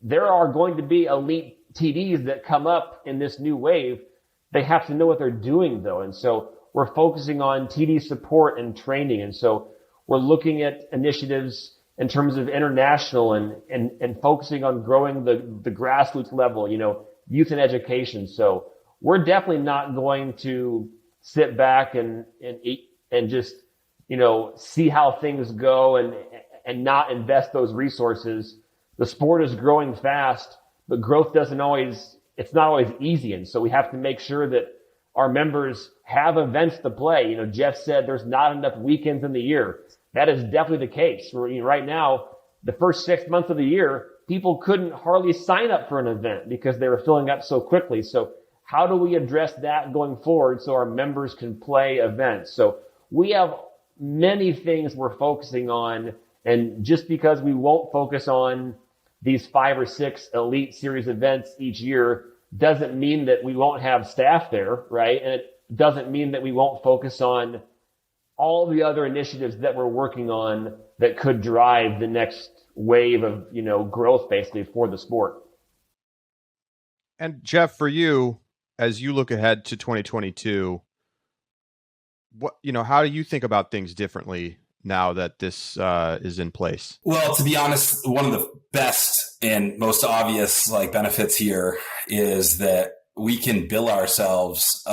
there are going to be elite TDs that come up in this new wave. They have to know what they're doing though. And so we're focusing on TD support and training. And so we're looking at initiatives in terms of international and focusing on growing the grassroots level, youth and education. So we're definitely not going to sit back and just, see how things go and not invest those resources. The sport is growing fast, but growth it's not always easy. And so we have to make sure that our members have events to play. Jeff said there's not enough weekends in the year. That is definitely the case. Right now, the first 6 months of the year, people couldn't hardly sign up for an event because they were filling up so quickly. So how do we address that going forward so our members can play events? So we have many things we're focusing on, and just because we won't focus on these 5 or 6 elite series events each year doesn't mean that we won't have staff there, right? And it doesn't mean that we won't focus on all the other initiatives that we're working on that could drive the next wave of, growth basically for the sport. And Jeff, for you, as you look ahead to 2022, how do you think about things differently now that this is in place? Well, to be honest, one of the best and most obvious benefits here is that we can bill ourselves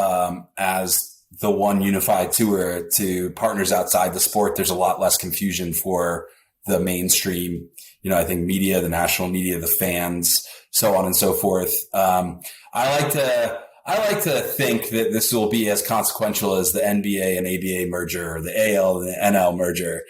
as the one unified tour to partners outside the sport. There's a lot less confusion for the mainstream, I think media, the national media, the fans, so on and so forth. I like to think that this will be as consequential as the NBA and ABA merger, or the AL and the NL merger,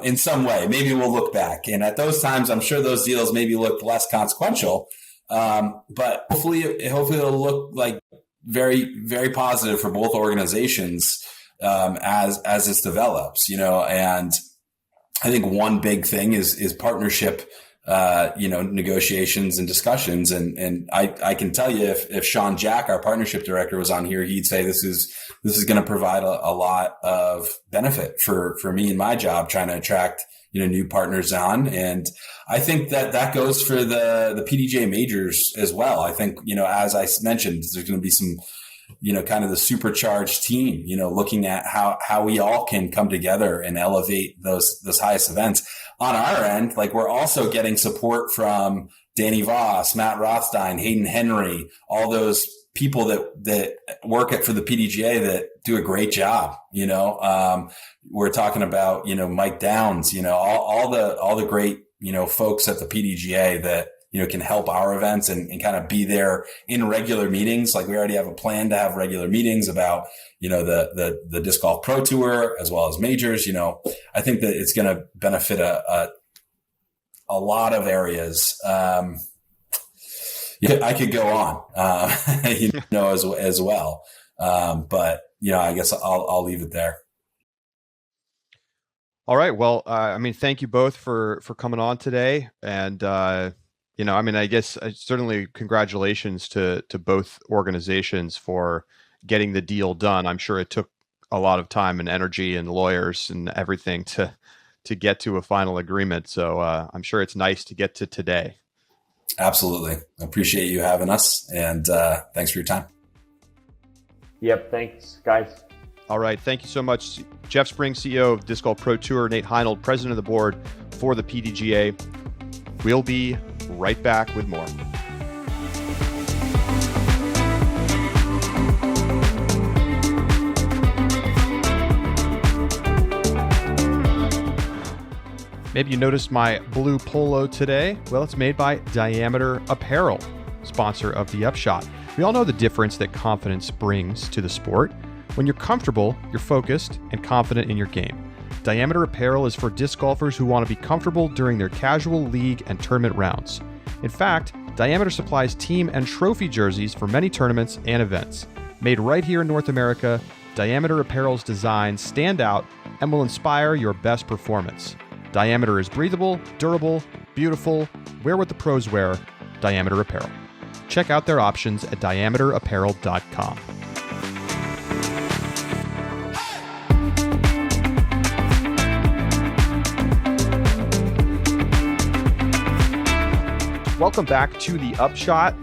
in some way. Maybe we'll look back, and at those times, I'm sure those deals maybe looked less consequential. But hopefully it'll look like very, very positive for both organizations as this develops. And I think one big thing is partnership. Negotiations and discussions. And I can tell you if Sean Jack, our partnership director, was on here, he'd say this is going to provide a lot of benefit for me and my job trying to attract, new partners on. And I think that goes for the PDGA majors as well. I think, as I mentioned, there's going to be some, kind of the supercharged team, looking at how we all can come together and elevate those highest events. On our end, we're also getting support from Danny Voss, Matt Rothstein, Hayden Henry, all those people that work for the PDGA that do a great job. We're talking about, Mike Downs, all the great, folks at the PDGA that, can help our events and kind of be there in regular meetings. We already have a plan to have regular meetings about, the Disc Golf Pro Tour as well as majors. I think that it's going to benefit a lot of areas. I could go on, as well. But I guess I'll leave it there. All right. Well, thank you both for coming on today. And, I guess certainly congratulations to both organizations for getting the deal done. I'm sure it took a lot of time and energy and lawyers and everything to get to a final agreement. So I'm sure it's nice to get to today. Absolutely. Appreciate you having us, and thanks for your time. Yep. Thanks, guys. All right. Thank you so much. Jeff Spring, CEO of Disc Golf Pro Tour, Nate Heinold, president of the board for the PDGA. We'll be right back with more. Maybe you noticed my blue polo today. Well, it's made by Diameter Apparel, sponsor of the Upshot. We all know the difference that confidence brings to the sport. When you're comfortable, you're focused and confident in your game. Diameter Apparel is for disc golfers who want to be comfortable during their casual, league, and tournament rounds. In fact, Diameter supplies team and trophy jerseys for many tournaments and events. Made right here in North America, Diameter Apparel's designs stand out and will inspire your best performance. Diameter is breathable, durable, beautiful. Wear what the pros wear. Diameter Apparel. Check out their options at diameterapparel.com. Welcome back to the Upshot.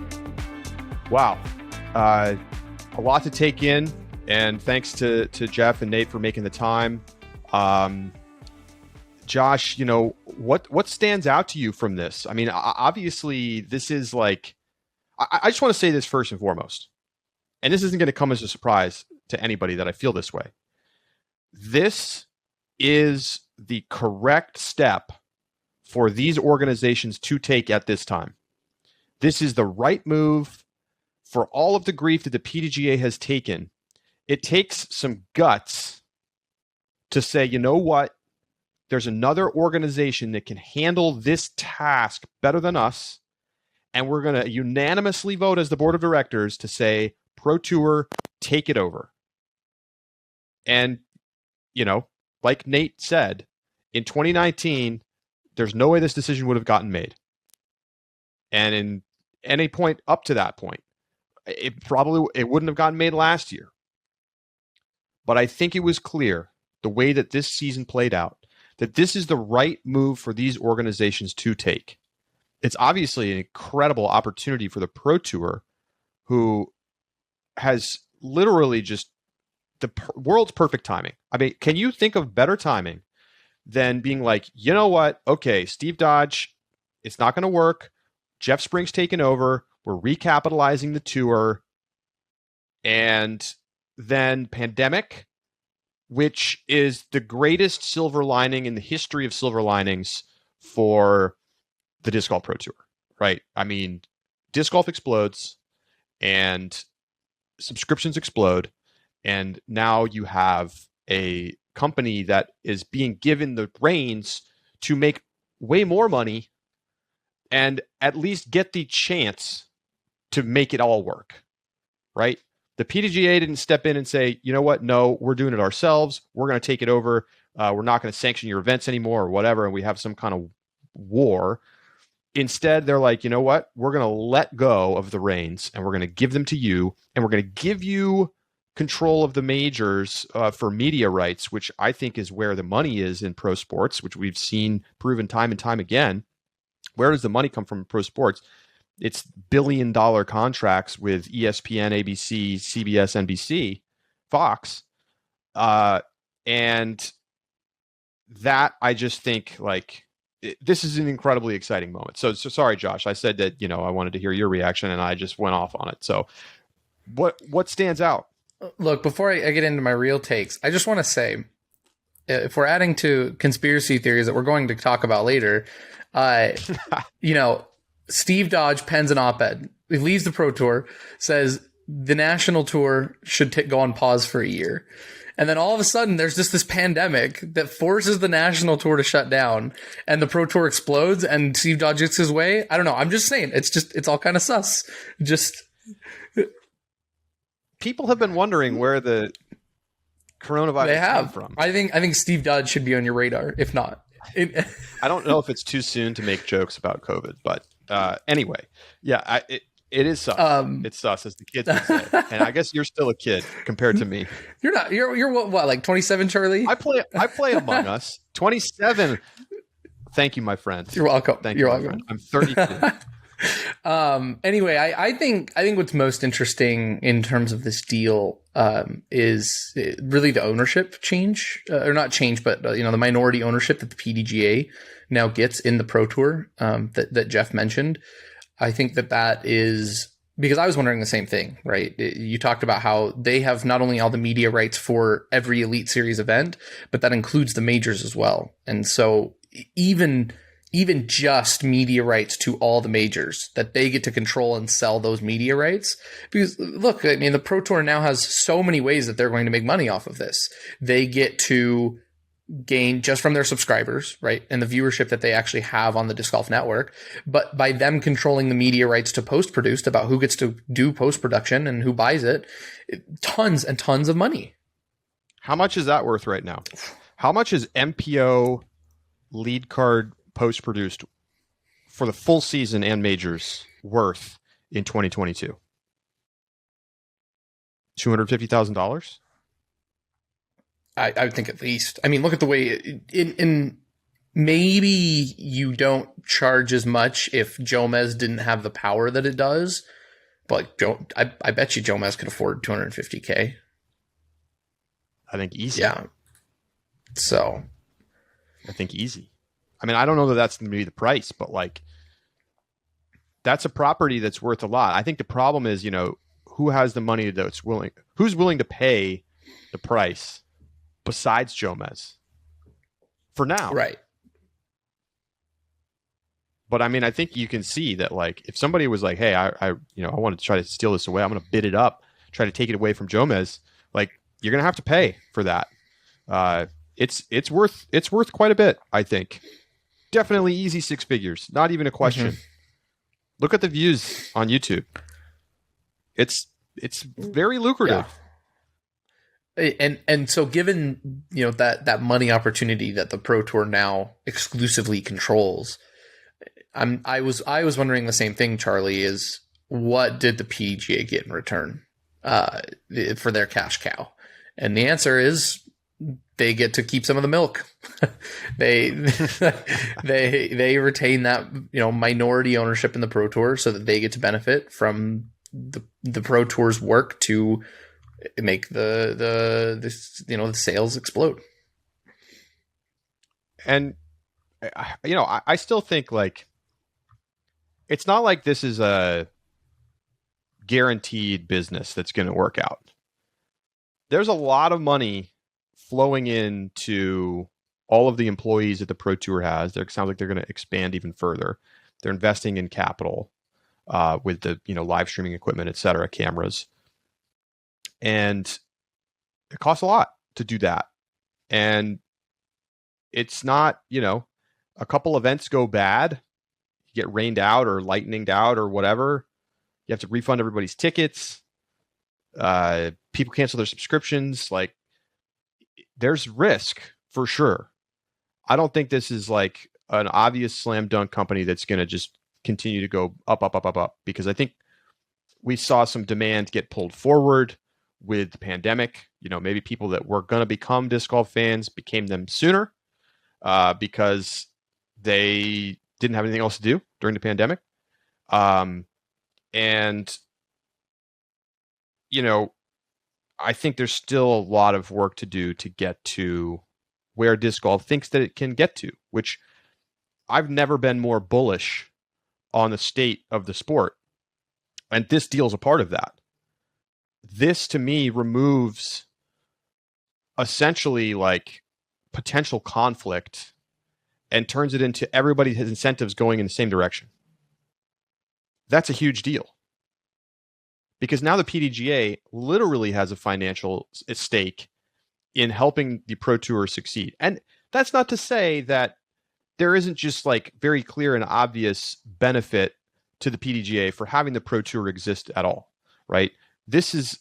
Wow. A lot to take in, and thanks to Jeff and Nate for making the time. Josh, what stands out to you from this? Obviously, this is I just want to say this first and foremost, and this isn't going to come as a surprise to anybody that I feel this way. This is the correct step for these organizations to take at this time. This is the right move for all of the grief that the PDGA has taken. It takes some guts to say, you know what? there's another organization that can handle this task better than us, and we're going to unanimously vote as the board of directors to say, Pro Tour, take it over. And, like Nate said, in 2019, there's no way this decision would have gotten made. And in any point up to that point, it wouldn't have gotten made last year. But I think it was clear, the way that this season played out, that this is the right move for these organizations to take. It's obviously an incredible opportunity for the Pro Tour, who has literally just the world's perfect timing. I mean, can you think of better timing than being like, you know what? Okay, Steve Dodge, it's not going to work. Jeff Spring's taken over. We're recapitalizing the tour. And then pandemic, which is the greatest silver lining in the history of silver linings for the Disc Golf Pro Tour, right? I mean, disc golf explodes and subscriptions explode. And now you have a company that is being given the reins to make way more money and at least get the chance to make it all work, right? The PDGA didn't step in and say, you know what? No, we're doing it ourselves. We're going to take it over. We're not going to sanction your events anymore or whatever. And we have some kind of war. Instead, they're like, you know what? We're going to let go of the reins and we're going to give them to you. And we're going to give you control of the majors for media rights, which I think is where the money is in pro sports, which we've seen proven time and time again. Where does the money come from in pro sports? It's billion-dollar contracts with ESPN, ABC, CBS, NBC, Fox. And that, I just think, this is an incredibly exciting moment. So sorry, Josh. I said that, I wanted to hear your reaction, and I just went off on it. So what stands out? Look, before I get into my real takes, I just want to say, if we're adding to conspiracy theories that we're going to talk about later, Steve Dodge pens an op-ed. He leaves the Pro Tour, says the national tour should go on pause for a year. And then all of a sudden, there's just this pandemic that forces the national tour to shut down, and the Pro Tour explodes, and Steve Dodge gets his way. I don't know. I'm just saying, it's all kind of sus. People have been wondering where the coronavirus came from. I think Steve Dodge should be on your radar, if not. I don't know if it's too soon to make jokes about COVID, but anyway, yeah, it is sus. It's sus, as the kids would say. And I guess you're still a kid compared to me. You're not. You're what, like 27, Charlie? I play Among Us. 27. Thank you, my friend. You're welcome. You're welcome. I'm 32. Anyway, I think what's most interesting in terms of this deal is really the ownership change, or not change, but the minority ownership that the PDGA now gets in the Pro Tour that Jeff mentioned. I think that is because I was wondering the same thing, right? You talked about how they have not only all the media rights for every Elite Series event, but that includes the majors as well. And so even just media rights to all the majors, that they get to control and sell those media rights. Because look, I mean, the Pro Tour now has so many ways that they're going to make money off of this. They get to gain just from their subscribers, right? And the viewership that they actually have on the Disc Golf Network. But by them controlling the media rights to post-produced, about who gets to do post-production and who buys it, tons and tons of money. How much is that worth right now? How much is MPO lead card post-produced for the full season and majors worth in 2022? $250,000? I would think at least. I mean, look at the way in maybe you don't charge as much if Jomez didn't have the power that it does, but I bet you Jomez could afford $250K. I think easy. Yeah. So I think easy. I mean, I don't know that that's going to be the price, but that's a property that's worth a lot. I think the problem is, who has the money who's willing to pay the price besides Jomez for now. Right. But I mean, I think you can see that if somebody was like, hey, I want to try to steal this away, I'm going to bid it up, try to take it away from Jomez. You're going to have to pay for that. it's worth quite a bit, I think. Definitely easy six figures, not even a question. Look at the views on YouTube. It's very lucrative. And so given that money opportunity that the Pro Tour now exclusively controls, I was wondering the same thing, Charlie, is what did the PDGA get in return for their cash cow? And the answer is they get to keep some of the milk. they retain that minority ownership in the Pro Tour so that they get to benefit from the Pro Tour's work to make the sales explode. And I still think like it's not like this is a guaranteed business that's going to work out. There's a lot of money flowing into all of the employees that the Pro Tour has. It sounds like they're going to expand even further. They're investing in capital with the live streaming equipment, et cetera, cameras. And it costs a lot to do that. And it's not, a couple events go bad, you get rained out or lightninged out or whatever. You have to refund everybody's tickets. People cancel their subscriptions. Like, there's risk for sure. I don't think this is like an obvious slam dunk company that's going to just continue to go up, up, up, up, up, because I think we saw some demand get pulled forward with the pandemic. Maybe people that were going to become disc golf fans became them sooner because they didn't have anything else to do during the pandemic. And I think there's still a lot of work to do to get to where disc golf thinks that it can get to, which I've never been more bullish on the state of the sport. And this deal is a part of that. This to me removes essentially like potential conflict and turns it into everybody has incentives going in the same direction. That's a huge deal. Because now the PDGA literally has a financial stake in helping the Pro Tour succeed. And that's not to say that there isn't just like very clear and obvious benefit to the PDGA for having the Pro Tour exist at all, right? This is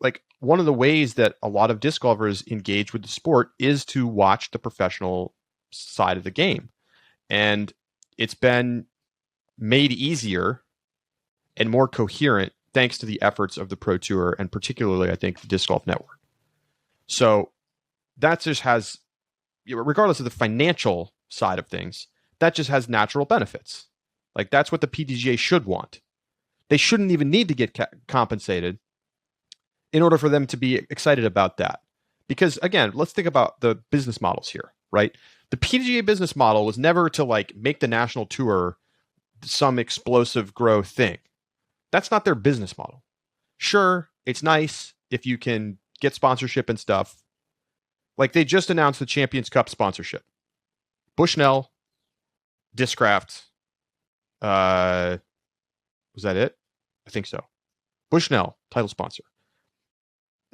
like one of the ways that a lot of disc golfers engage with the sport is to watch the professional side of the game. And it's been made easier and more coherent thanks to the efforts of the Pro Tour and particularly, I think, the Disc Golf Network. So that just has, regardless of the financial side of things, that just has natural benefits. Like that's what the PDGA should want. They shouldn't even need to get compensated in order for them to be excited about that. Because again, let's think about the business models here, right? The PDGA business model was never to like make the national tour some explosive growth thing. That's not their business model. Sure, it's nice if you can get sponsorship and stuff. Like they just announced the Champions Cup sponsorship. Bushnell, Discraft, was that it? I think so. Bushnell, title sponsor.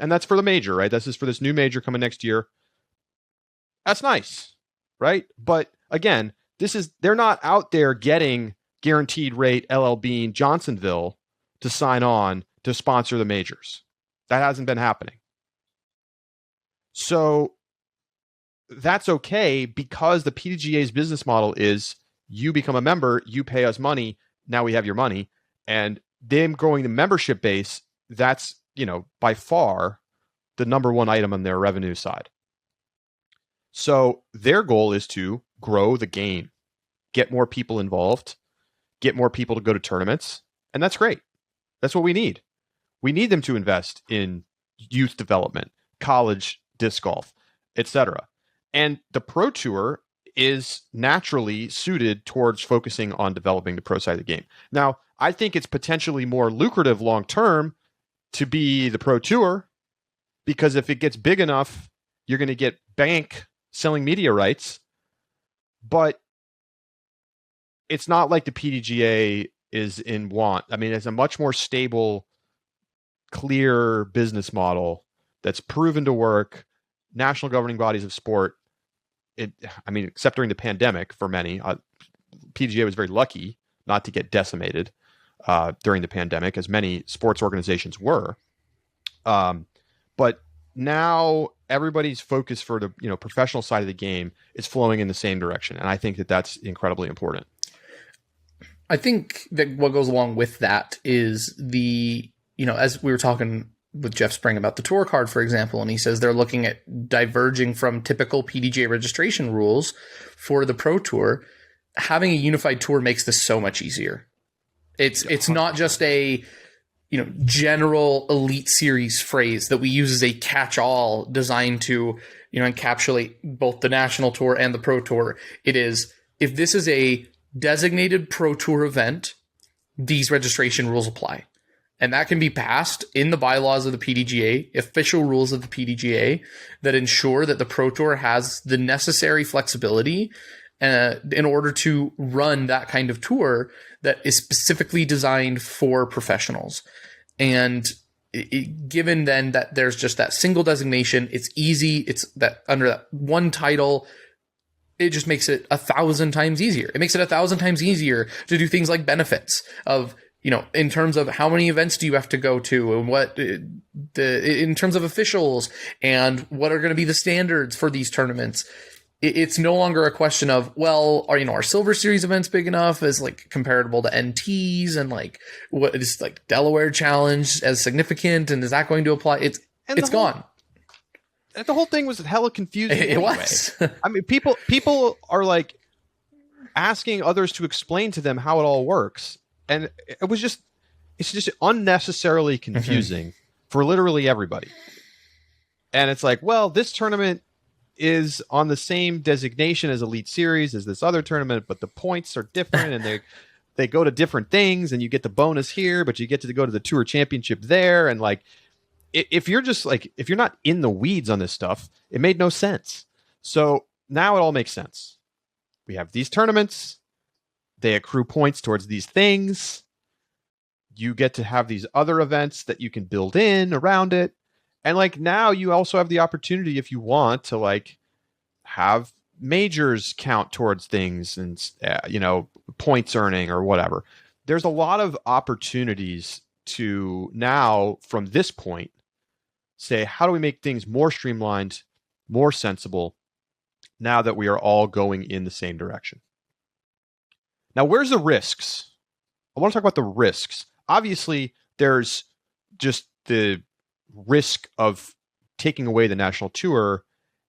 And that's for the major, right? This is for this new major coming next year. That's nice, right? But again, they're not out there getting guaranteed rate LL Bean Johnsonville to sign on to sponsor the majors. That hasn't been happening. So that's okay because the PDGA's business model is you become a member, you pay us money, now we have your money. And them growing the membership base, that's, by far the number one item on their revenue side. So their goal is to grow the game, get more people involved, get more people to go to tournaments. And that's great. That's what we need. We need them to invest in youth development, college disc golf, etc. And the Pro Tour is naturally suited towards focusing on developing the pro side of the game. Now, I think it's potentially more lucrative long term to be the Pro Tour because if it gets big enough, you're going to get bank selling media rights. But it's not like the PDGA is in want. I mean, it's a much more stable, clear business model that's proven to work. National governing bodies of sport I mean, except during the pandemic for many, PDGA was very lucky not to get decimated during the pandemic, as many sports organizations were. But now everybody's focus for the professional side of the game is flowing in the same direction, and I think that that's incredibly important. I think that what goes along with that is as we were talking with Jeff Spring about the tour card, for example, and he says they're looking at diverging from typical PDGA registration rules for the Pro Tour. Having a unified tour makes this so much easier. It's not just a general elite series phrase that we use as a catch-all designed to encapsulate both the national tour and the Pro Tour. It is, if this is a designated Pro Tour event, these registration rules apply. And that can be passed in the bylaws of the PDGA, official rules of the PDGA, that ensure that the Pro Tour has the necessary flexibility in order to run that kind of tour that is specifically designed for professionals. And given then that there's just that single designation, it's easy. It's that under that one title, it just makes it 1,000 times easier. It makes it 1,000 times easier to do things like benefits of, in terms of how many events do you have to go to, and in terms of officials, and what are going to be the standards for these tournaments. It's no longer a question of, well, are Silver Series events big enough as like comparable to NTs, and like what is like Delaware Challenge as significant, and is that going to apply? It's gone. The whole thing was hella confusing. It was. I mean, people are like asking others to explain to them how it all works, and it's just unnecessarily confusing for literally everybody. And it's like, well, this tournament is on the same designation as Elite Series as this other tournament, but the points are different, and they go to different things, and you get the bonus here, but you get to go to the Tour Championship there. And like, if you're not in the weeds on this stuff, it made no sense. So now it all makes sense. We have these tournaments, they accrue points towards these things. You get to have these other events that you can build in around it. And like, now you also have the opportunity, if you want, to like have majors count towards things and, points earning or whatever. There's a lot of opportunities to now, from this point, say, how do we make things more streamlined, more sensible, now that we are all going in the same direction? Now, where's the risks? I want to talk about the risks. Obviously, there's just the risk of taking away the national tour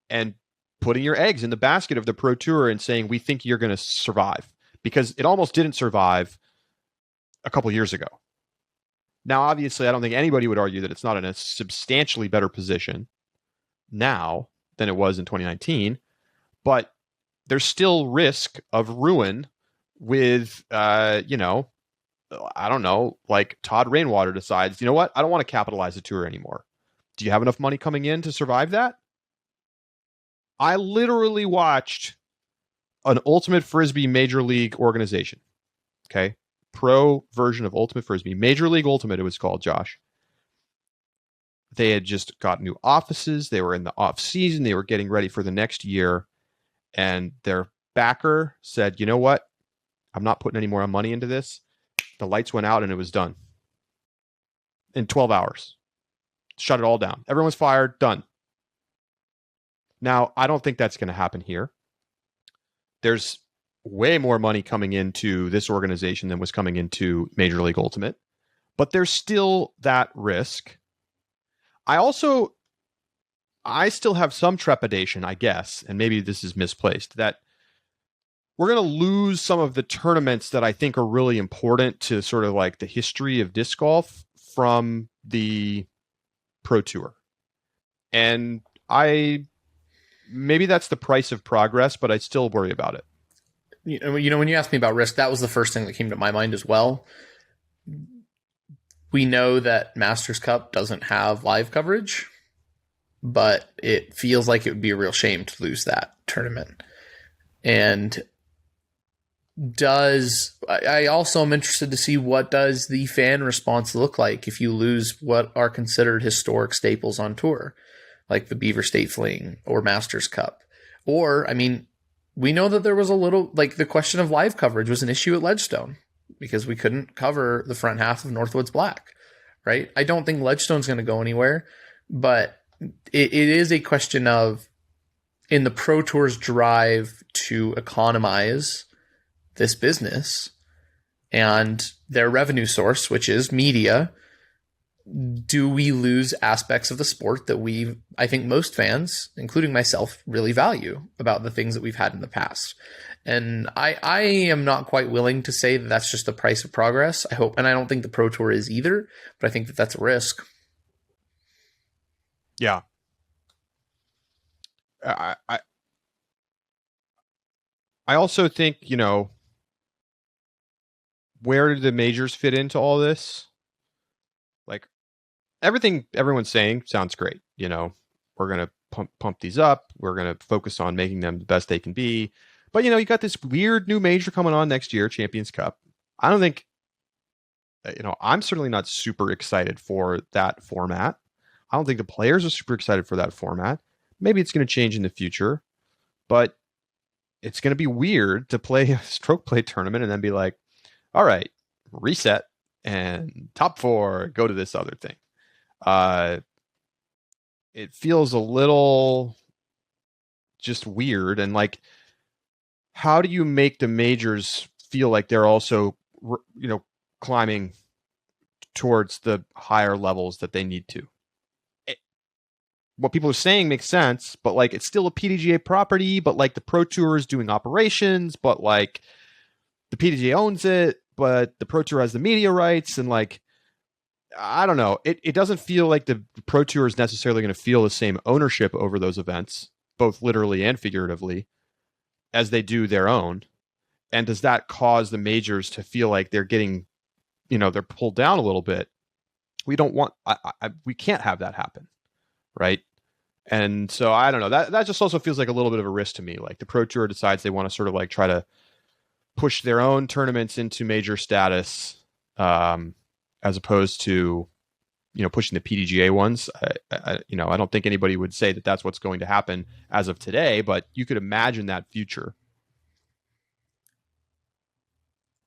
and putting your eggs in the basket of the Pro Tour and saying, we think you're going to survive, because it almost didn't survive a couple years ago. Now, obviously, I don't think anybody would argue that it's not in a substantially better position now than it was in 2019, but there's still risk of ruin with, I don't know, like Todd Rainwater decides, you know what, I don't want to capitalize the tour anymore. Do you have enough money coming in to survive that? I literally watched an Ultimate Frisbee Major League organization. Okay. Pro version of Ultimate Frisbee. Major League Ultimate, it was called, Josh. They had just got new offices. They were in the off season. They were getting ready for the next year. And their backer said, you know what? I'm not putting any more money into this. The lights went out and it was done. In 12 hours. Shut it all down. Everyone's fired. Done. Now, I don't think that's going to happen here. There's way more money coming into this organization than was coming into Major League Ultimate. But there's still that risk. I still have some trepidation, I guess, and maybe this is misplaced, that we're going to lose some of the tournaments that I think are really important to sort of like the history of disc golf from the Pro Tour. And maybe that's the price of progress, but I still worry about it. When you asked me about risk, that was the first thing that came to my mind as well. We know that Masters Cup doesn't have live coverage, but it feels like it would be a real shame to lose that tournament. And I also am interested to see, what does the fan response look like if you lose what are considered historic staples on tour, like the Beaver State Fling or Masters Cup? Or, I mean, we know that there was a little, like, the question of live coverage was an issue at Ledgestone because we couldn't cover the front half of Northwoods Black, right? I don't think Ledgestone's going to go anywhere, but it is a question of, in the Pro Tour's drive to economize this business and their revenue source, which is media, do we lose aspects of the sport that I think most fans, including myself, really value about the things that we've had in the past? And I am not quite willing to say that that's just the price of progress. I hope, and I don't think the Pro Tour is either, but I think that that's a risk. Yeah. I also think, where do the majors fit into all this? Like, everything everyone's saying sounds great. We're going to pump these up. We're going to focus on making them the best they can be. But, you got this weird new major coming on next year, Champions Cup. I don't think, I'm certainly not super excited for that format. I don't think the players are super excited for that format. Maybe it's going to change in the future, but it's going to be weird to play a stroke play tournament and then be like, all right, reset and top 4, go to this other thing. It feels a little just weird. And like, how do you make the majors feel like they're also, climbing towards the higher levels that they need to? What people are saying makes sense, but like, it's still a PDGA property, but like the Pro Tour is doing operations, but like the PDGA owns it, but the Pro Tour has the media rights. And like, I don't know. It doesn't feel like the Pro Tour is necessarily going to feel the same ownership over those events, both literally and figuratively, as they do their own. And does that cause the majors to feel like they're getting, they're pulled down a little bit? We don't want, we can't have that happen. Right. And so I don't know, that just also feels like a little bit of a risk to me. Like the Pro Tour decides they want to sort of like try to push their own tournaments into major status, as opposed to, pushing the PDGA ones. I don't think anybody would say that that's what's going to happen as of today, but you could imagine that future.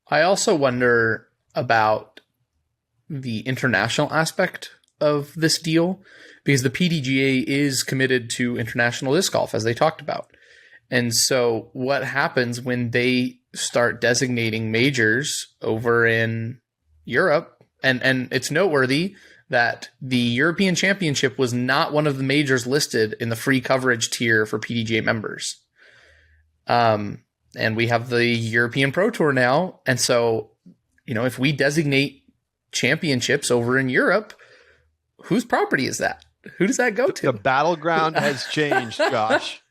I also wonder about the international aspect of this deal, because the PDGA is committed to international disc golf, as they talked about. And so what happens when they start designating majors over in Europe? And it's noteworthy that the European Championship was not one of the majors listed in the free coverage tier for PDGA members. And we have the European Pro Tour now. And so, if we designate championships over in Europe, whose property is that? Who does that go to? The battleground has changed, Josh.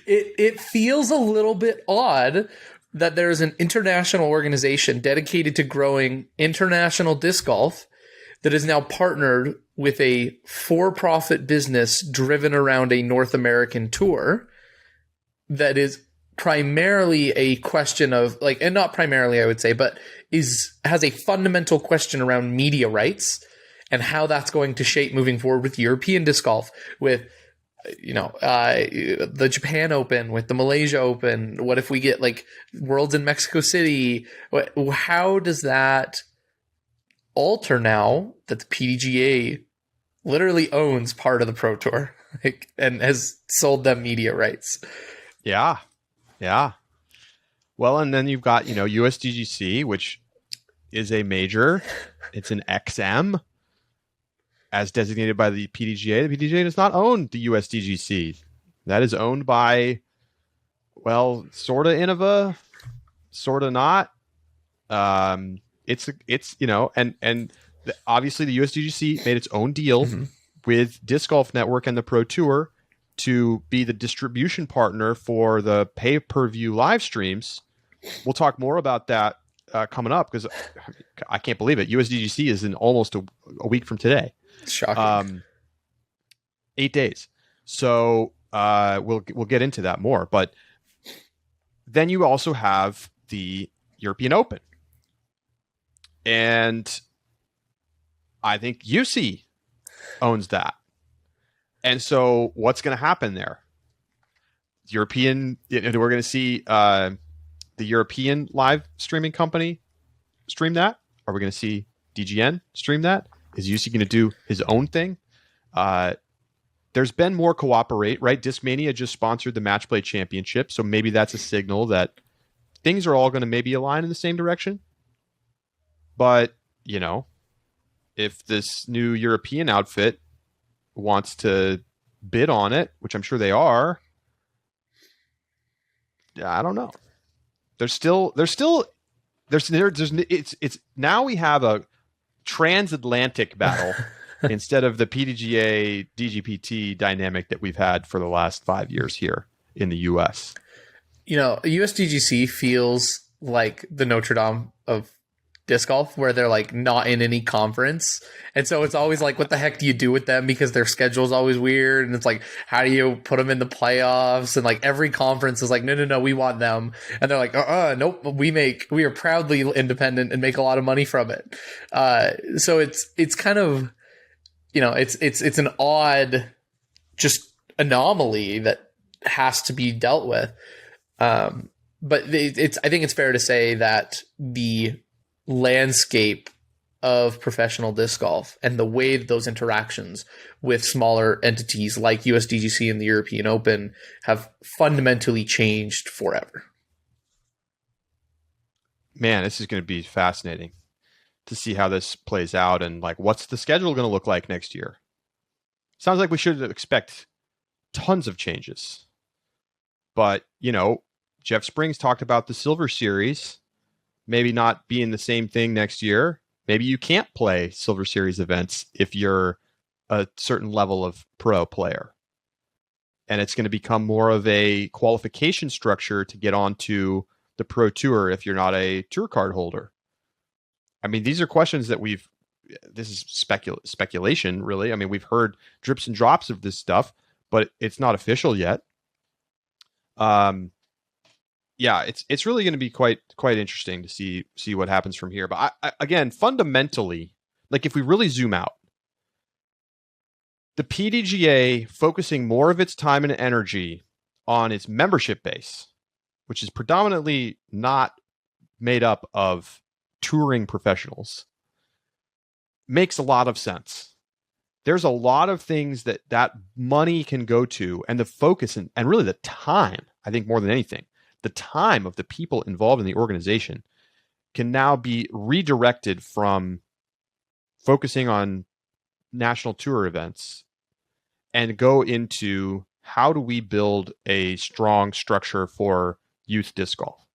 It feels a little bit odd that there's an international organization dedicated to growing international disc golf that is now partnered with a for-profit business driven around a North American tour that is primarily a question of, like, and not primarily, I would say, but has a fundamental question around media rights and how that's going to shape moving forward with European disc golf, with the Japan Open, with the Malaysia Open. What if we get like Worlds in Mexico City? How does that alter now that the PDGA literally owns part of the Pro Tour, and has sold them media rights? Yeah. Well, and then you've got, USDGC, which is a major. It's an XM. As designated by the PDGA. The PDGA does not own the USDGC. That is owned by, well, sort of Innova, sort of not. It's obviously the USDGC made its own deal with Disc Golf Network and the Pro Tour to be the distribution partner for the pay-per-view live streams. We'll talk more about that coming up, because I can't believe it. USDGC is in almost a week from today. Shocking. 8 days. So we'll get into that more. But then you also have the European Open. And I think UC owns that. And so what's going to happen there? European, we're going to see the European live streaming company stream that. Are we going to see DGN stream that? Is UC going to do his own thing? There's been more cooperate, right? Discmania just sponsored the Match Play Championship, so maybe that's a signal that things are all going to maybe align in the same direction. But, you know, if this new European outfit wants to bid on it, which I'm sure they are, I don't know. It's now we have a transatlantic battle instead of the PDGA DGPT dynamic that we've had for the last 5 years here in the US. You know, USDGC feels like the Notre Dame of disc golf, where they're like not in any conference, and so it's always like, what the heck do you do with them, because their schedule is always weird, and it's like, how do you put them in the playoffs? And like every conference is like, no, we want them, and they're like, nope, we are proudly independent and make a lot of money from it. So it's kind of, you know, it's an odd just anomaly that has to be dealt with. But I think it's fair to say that the landscape of professional disc golf and the way that those interactions with smaller entities like USDGC and the European Open have fundamentally changed forever. Man, this is going to be fascinating to see how this plays out, and like, what's the schedule going to look like next year? Sounds like we should expect tons of changes. But, you know, Jeff Springs talked about the Silver Series maybe not being the same thing next year. Maybe you can't play Silver Series events if you're a certain level of pro player. And it's going to become more of a qualification structure to get onto the Pro Tour if you're not a tour card holder. I mean, these are questions that this is speculation, really. I mean, we've heard drips and drops of this stuff, but it's not official yet. Yeah, it's really going to be quite interesting to see what happens from here. But again, fundamentally, like if we really zoom out, the PDGA focusing more of its time and energy on its membership base, which is predominantly not made up of touring professionals, makes a lot of sense. There's a lot of things that money can go to, and the focus and really the time, I think more than anything, the time of the people involved in the organization can now be redirected from focusing on national tour events and go into how do we build a strong structure for youth disc golf,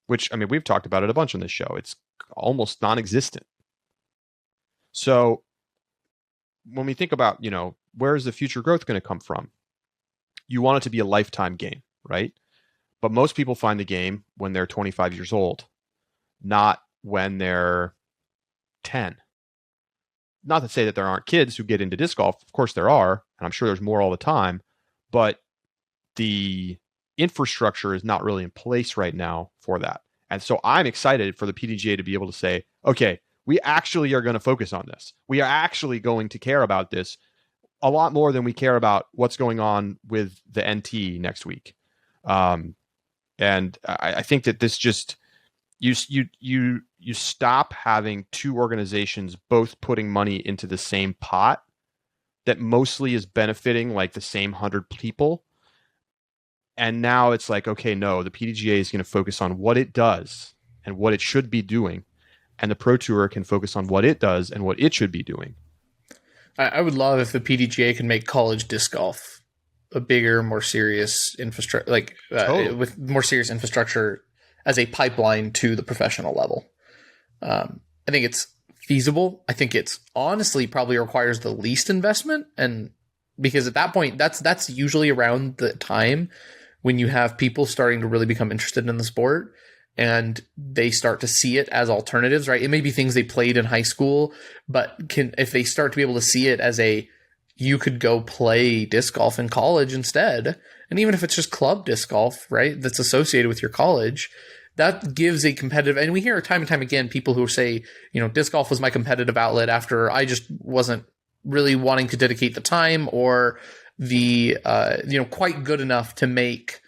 which, I mean, we've talked about it a bunch on this show. It's almost non-existent. So when we think about, you know, where is the future growth going to come from? You want it to be a lifetime game, right? But most people find the game when they're 25 years old, not when they're 10. Not to say that there aren't kids who get into disc golf. Of course there are, and I'm sure there's more all the time, but the infrastructure is not really in place right now for that. And so I'm excited for the PDGA to be able to say, okay, we actually are going to focus on this. We are actually going to care about this a lot more than we care about what's going on with the NT next week. And I think that this just you stop having two organizations both putting money into the same pot that mostly is benefiting like the same 100 people. And now it's like, okay, no, the PDGA is going to focus on what it does and what it should be doing. And the Pro Tour can focus on what it does and what it should be doing. I would love if the PDGA could make college disc golf a bigger, more serious infrastructure, totally. With more serious infrastructure as a pipeline to the professional level. I think it's feasible. I think it's honestly probably requires the least investment, and because at that point, that's usually around the time when you have people starting to really become interested in the sport and they start to see it as alternatives, right? It may be things they played in high school, but if they start to be able to see it as you could go play disc golf in college instead. And even if it's just club disc golf, right, that's associated with your college, that gives a competitive, and we hear time and time again, people who say, you know, disc golf was my competitive outlet after I just wasn't really wanting to dedicate the time, or the quite good enough to make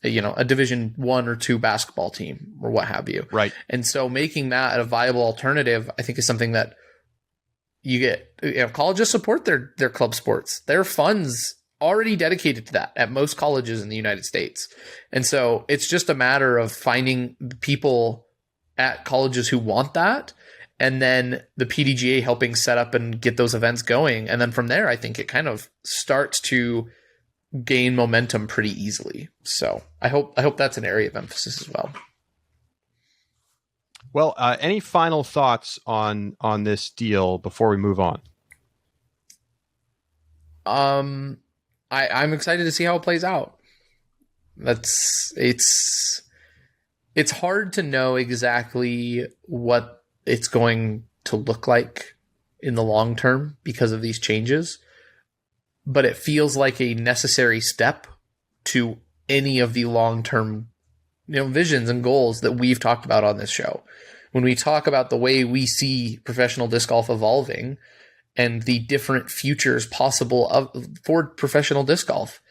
a Division 1 or 2 basketball team or what have you. Right. And so making that a viable alternative, I think, is something that you get. Colleges support their club sports. Their funds already dedicated to that at most colleges in the United States. And so it's just a matter of finding people at colleges who want that, and then the PDGA helping set up and get those events going. And then from there, I think it kind of starts to gain momentum pretty easily. So I hope that's an area of emphasis as well. Well, any final thoughts on this deal before we move on? I'm excited to see how it plays out. It's hard to know exactly what it's going to look like in the long term because of these changes, but it feels like a necessary step to any of the long-term visions and goals that we've talked about on this show. When we talk about the way we see professional disc golf evolving and the different futures possible for professional disc golf,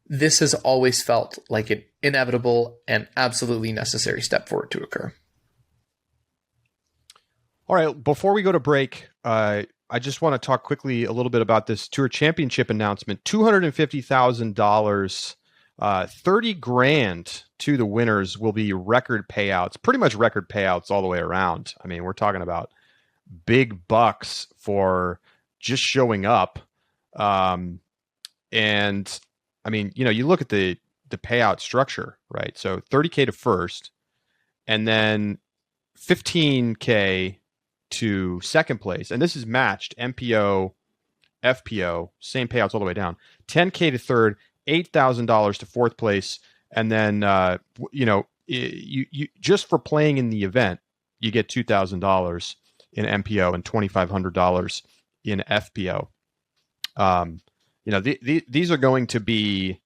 this has always felt like an inevitable and absolutely necessary step for it to occur. All right, before we go to break, I just want to talk quickly a little bit about this Tour Championship announcement. $250,000, $30,000 to the winners will be record payouts, pretty much record payouts all the way around. I mean, we're talking about big bucks for just showing up. And I mean, you look at the payout structure, right? So $30K to first, and then $15K to second place. And this is matched MPO, FPO, same payouts all the way down. $10K to third, $8,000 to fourth place. And then, you just for playing in the event, you get $2,000 in MPO and $2,500 in FPO. These are going to be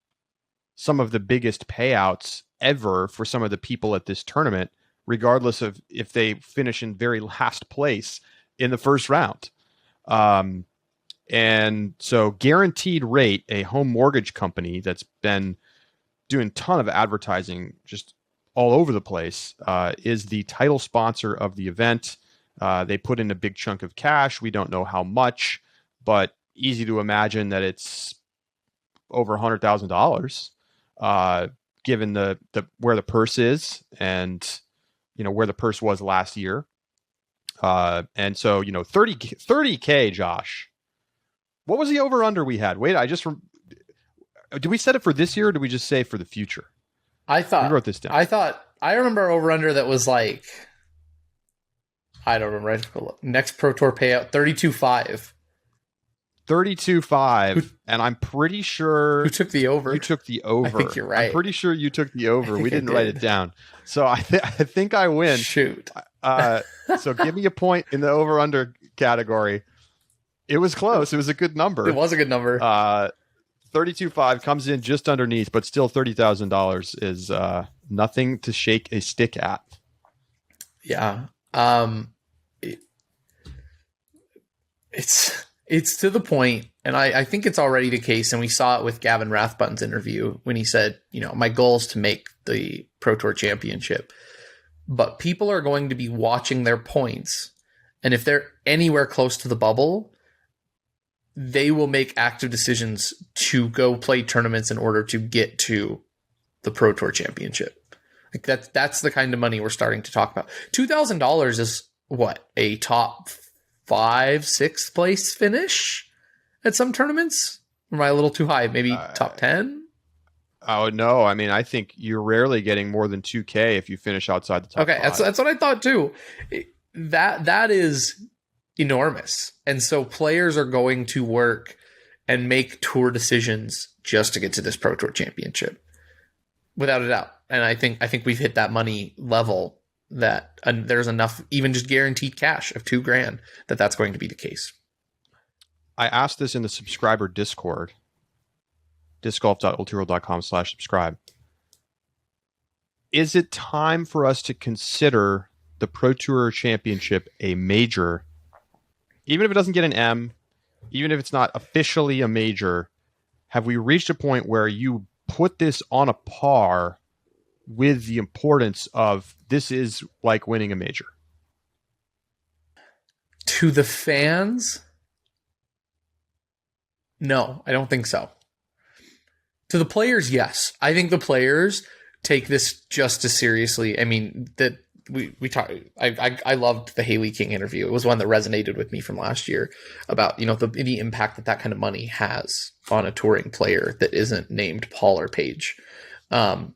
some of the biggest payouts ever for some of the people at this tournament, regardless of if they finish in very last place in the first round. And so Guaranteed Rate, a home mortgage company that's been doing a ton of advertising just all over the place, is the title sponsor of the event. They put in a big chunk of cash. We don't know how much, but easy to imagine that it's over $100,000, given the where the purse is and where the purse was last year. And so 30K, Josh. What was the over under we had? Wait, did we set it for this year, or did we just say for the future? I thought we wrote this down. I remember over under that was like, I don't remember. Next Pro Tour payout 32.5. 32.5, and I'm pretty sure who took the over. You took the over. I think you're right. I'm pretty sure you took the over. We didn't write it down, so I think I win. Shoot. So give me a point in the over under category. It was close. It was a good number. It was a good number. 32.5 comes in just underneath, but still $30,000 is nothing to shake a stick at. Yeah. It's to the point, and I think it's already the case, and we saw it with Gavin Rathbun's interview when he said, my goal is to make the Pro Tour Championship. But people are going to be watching their points, and if they're anywhere close to the bubble, they will make active decisions to go play tournaments in order to get to the Pro Tour Championship. Like that's the kind of money we're starting to talk about. $2,000 is what, a top 5, 6th place finish at some tournaments? Or am I a little too high? Maybe top 10? Oh no! I mean, I think you're rarely getting more than 2K if you finish outside the top. Okay, 5. That's what I thought too. That is enormous, and so players are going to work and make tour decisions just to get to this Pro Tour Championship, without a doubt. And I think we've hit that money level that there's enough, even just guaranteed cash of $2,000, that's going to be the case. I asked this in the subscriber Discord, discgolf.ultiworld.com/subscribe. Is it time for us to consider the Pro Tour Championship a major, even if it doesn't get an M, even if it's not officially a major? have we reached a point where you put this on a par with the importance of this is like winning a major? To the fans, no, I don't think so. To the players, yes. I think the players take this just as seriously. I mean, that we talked. I loved the Haley King interview. It was one that resonated with me from last year about, you know, the impact that kind of money has on a touring player that isn't named Paul or Paige. And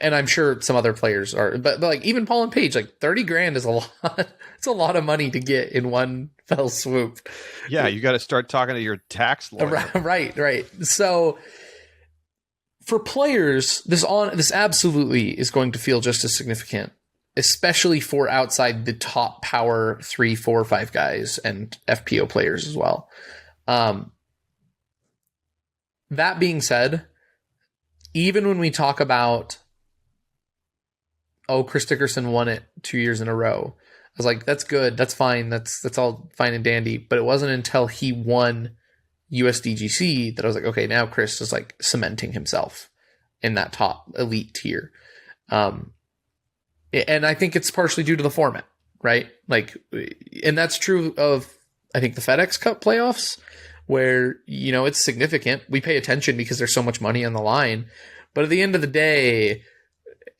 I'm sure some other players are, but like even Paul and Paige, like $30,000 is a lot. It's a lot of money to get in one fell swoop. Yeah, you got to start talking to your tax lawyer. Right. So for players, this absolutely is going to feel just as significant, especially for outside the top power 3, 4, 5 guys and FPO players as well. That being said, even when we talk about, Chris Dickerson won it 2 years in a row, I was like, that's good. That's fine. That's all fine and dandy. But it wasn't until he won USDGC that I was like, okay, now Chris is like cementing himself in that top elite tier. And I think it's partially due to the format, right? Like, and that's true of, I think, the FedEx Cup playoffs, where, you know, it's significant. We pay attention because there's so much money on the line. But at the end of the day,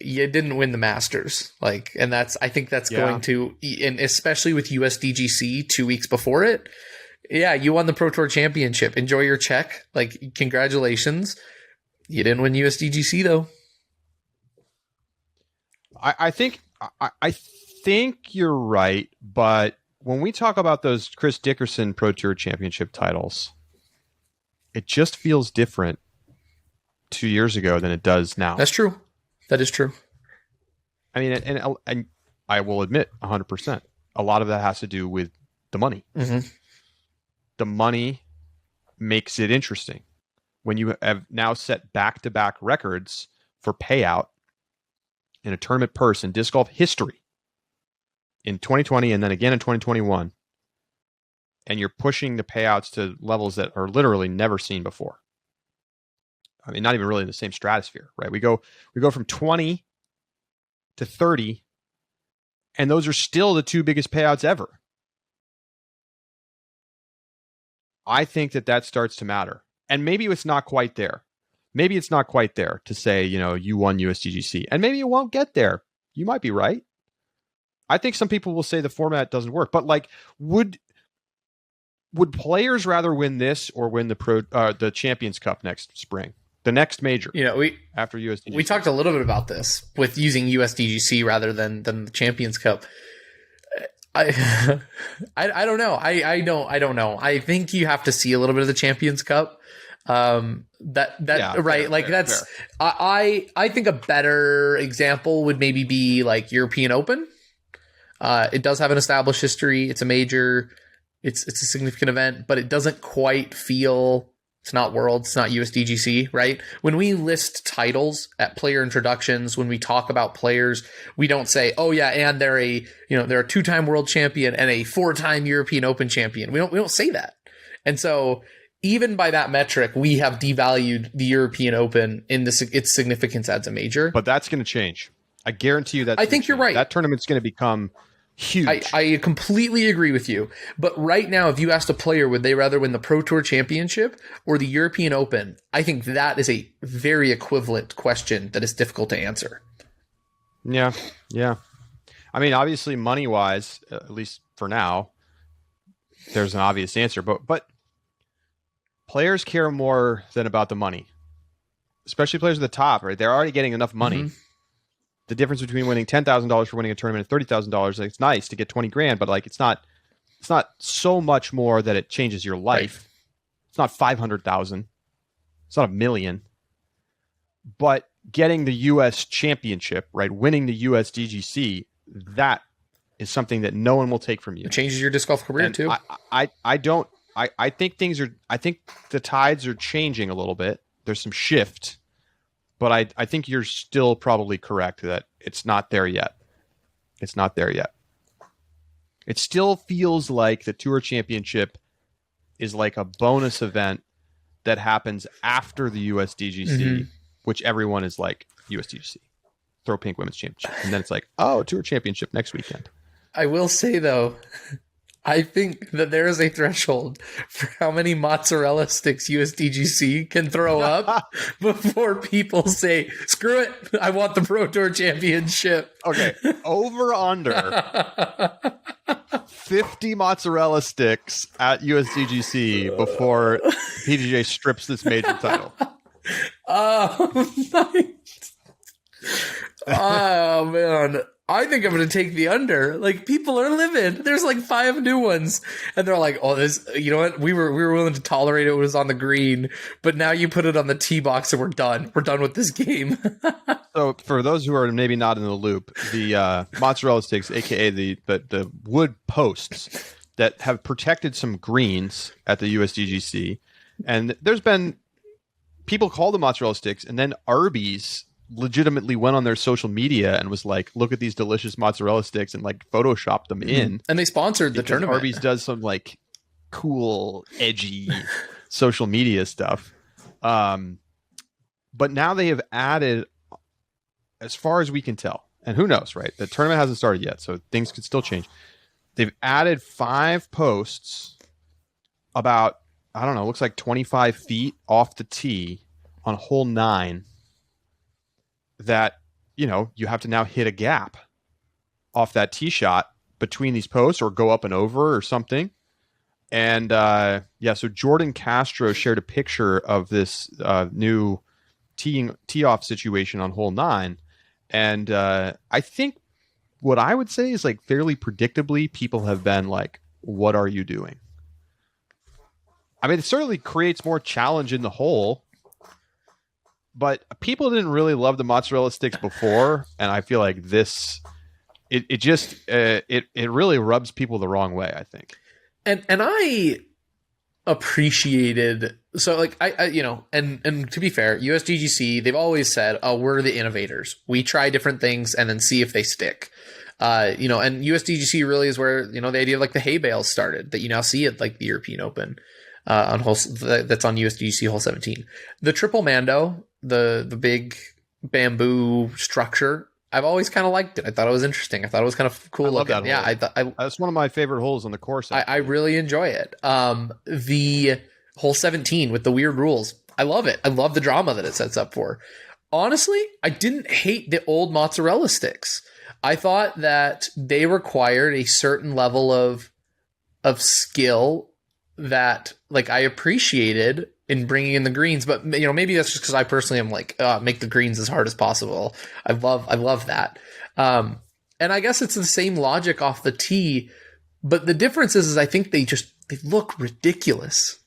you didn't win the Masters. Like, and I think that's going to, and especially with USDGC 2 weeks before it. Yeah, you won the Pro Tour Championship. Enjoy your check. Like, congratulations. You didn't win USDGC though. I think you're right, but when we talk about those Chris Dickerson Pro Tour Championship titles, it just feels different 2 years ago than it does now. That's true. That is true. I mean, and I will admit 100%. A lot of that has to do with the money. Mm-hmm. The money makes it interesting. When you have now set back-to-back records for payout in a tournament purse in disc golf history in 2020 and then again in 2021, and you're pushing the payouts to levels that are literally never seen before. I mean, not even really in the same stratosphere, right? We go from 20 to 30, and those are still the two biggest payouts ever. I think that starts to matter. And maybe it's not quite there. Maybe it's not quite there to say, you know, you won USDGC. And maybe it won't get there. You might be right. I think some people will say the format doesn't work. But like, would players rather win this or win the Champions Cup next spring? The next major, you know, after USDGC. We talked a little bit about this with using USDGC rather than the Champions Cup. I don't know. I don't know. I think you have to see a little bit of the Champions Cup. Right. Fair, like fair, that's, fair. I think a better example would maybe be like European Open. It does have an established history. It's a major, it's a significant event, but it doesn't quite feel, it's not Worlds, it's not USDGC, right? When we list titles at player introductions, when we talk about players, we don't say, oh yeah, and they're a 2-time world champion and a 4-time European Open champion. We don't say that. And so even by that metric, we have devalued the European Open in its significance as a major. But that's going to change. I guarantee you that. I think you're right. That tournament's going to become huge. I completely agree with you. But right now, if you asked a player, would they rather win the Pro Tour Championship or the European Open? I think that is a very equivalent question that is difficult to answer. Yeah. I mean, obviously, money-wise, at least for now, there's an obvious answer. But players care more than about the money, especially players at the top, right? They're already getting enough money. Mm-hmm. The difference between winning $10,000 for winning a tournament and $30,000, like, it's nice to get $20,000, but like it's not so much more that it changes your life. Right. It's not 500,000. It's not $1 million. But getting the U.S. championship, right, winning the USDGC, that is something that no one will take from you. It changes your disc golf career and too. I think I think the tides are changing a little bit. There's some shift. But I think you're still probably correct that it's not there yet. It's not there yet. It still feels like the Tour Championship is like a bonus event that happens after the USDGC, which everyone is like, USDGC, throw pink women's championship. And then it's like, oh, tour championship next weekend. I will say, though, I think that there is a threshold for how many mozzarella sticks USDGC can throw up before people say, screw it, I want the Pro Tour Championship. Okay, over under 50 mozzarella sticks at USDGC before PDGA strips this major title. Oh, nice. Oh, man. I think I'm going to take the under. Like, people are living. There's like 5 new ones. And they're like, oh, this, you know what? We were willing to tolerate it when it was on the green, but now you put it on the tee box and we're done. We're done with this game. So for those who are maybe not in the loop, the mozzarella sticks, aka the wood posts that have protected some greens at the USDGC, and there's been people call them mozzarella sticks, and then Arby's legitimately went on their social media and was like, look at these delicious mozzarella sticks, and like photoshopped them in. And they sponsored the tournament. Arby's does some like cool, edgy social media stuff. But now they have added, as far as we can tell, and who knows, right? The tournament hasn't started yet, so things could still change. They've added 5 posts about, I don't know, looks like 25 feet off the tee on hole 9 that, you know, you have to now hit a gap off that tee shot between these posts or go up and over or something. And so Jordan Castro shared a picture of this new tee off situation on hole 9. And I think what I would say is, like, fairly predictably, people have been like, what are you doing? I mean, it certainly creates more challenge in the hole, but people didn't really love the mozzarella sticks before, and I feel like this, it really rubs people the wrong way, I think. And I appreciated, so like I you know, and to be fair, USDGC, they've always said, oh, we're the innovators. We try different things and then see if they stick. You know, and USDGC really is where, you know, the idea of like the hay bales started, that you now see at like the European Open on hole that's on USDGC hole 17. The triple Mando, the big bamboo structure, I've always kind of liked it. I thought it was interesting. I thought it was kind of cool looking. Yeah, that's one of my favorite holes on the course. I really enjoy it. The hole 17 with the weird rules, I love it. I love the drama that it sets up for. Honestly, I didn't hate the old mozzarella sticks. I thought that they required a certain level of skill that, like, I appreciated in bringing in the greens, but, you know, maybe that's just because I personally am like, make the greens as hard as possible. I love that. And I guess it's the same logic off the tee, but the difference is I think they look ridiculous.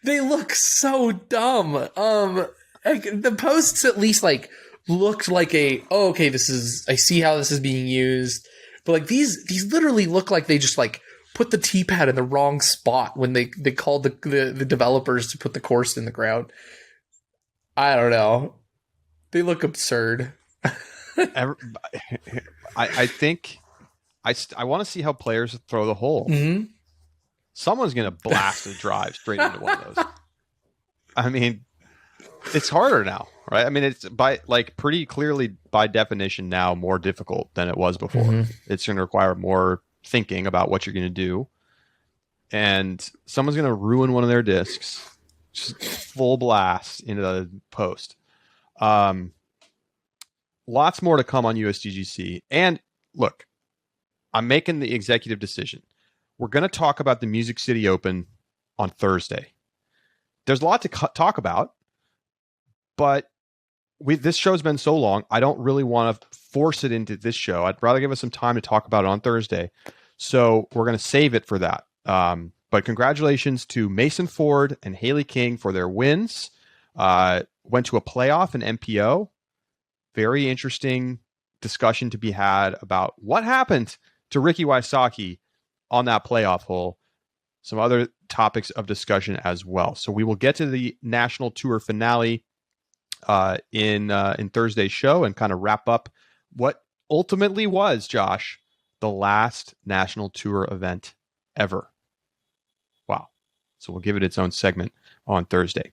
They look so dumb. Like, the posts at least like looked like okay, I see how this is being used. But like these literally look like they just like put the tee pad in the wrong spot when they called the developers to put the course in the ground. I don't know. They look absurd. I think I want to see how players throw the hole. Mm-hmm. Someone's going to blast a drive straight into one of those. I mean, it's harder now, right? I mean, it's pretty clearly by definition now more difficult than it was before. Mm-hmm. It's going to require more thinking about what you're going to do, and someone's going to ruin one of their discs, just full blast into the post. Lots more to come on USDGC. And look, I'm making the executive decision. We're going to talk about the Music City Open on Thursday. There's a lot to talk about, but this show's been so long, I don't really want to force it into this show. I'd rather give us some time to talk about it on Thursday. So we're going to save it for that. But congratulations to Mason Ford and Haley King for their wins. Went to a playoff in MPO. Very interesting discussion to be had about what happened to Ricky Wysocki on that playoff hole. Some other topics of discussion as well. So we will get to the National Tour finale in Thursday's show and kind of wrap up what ultimately was, Josh, the last National Tour event ever. Wow. So we'll give it its own segment on Thursday.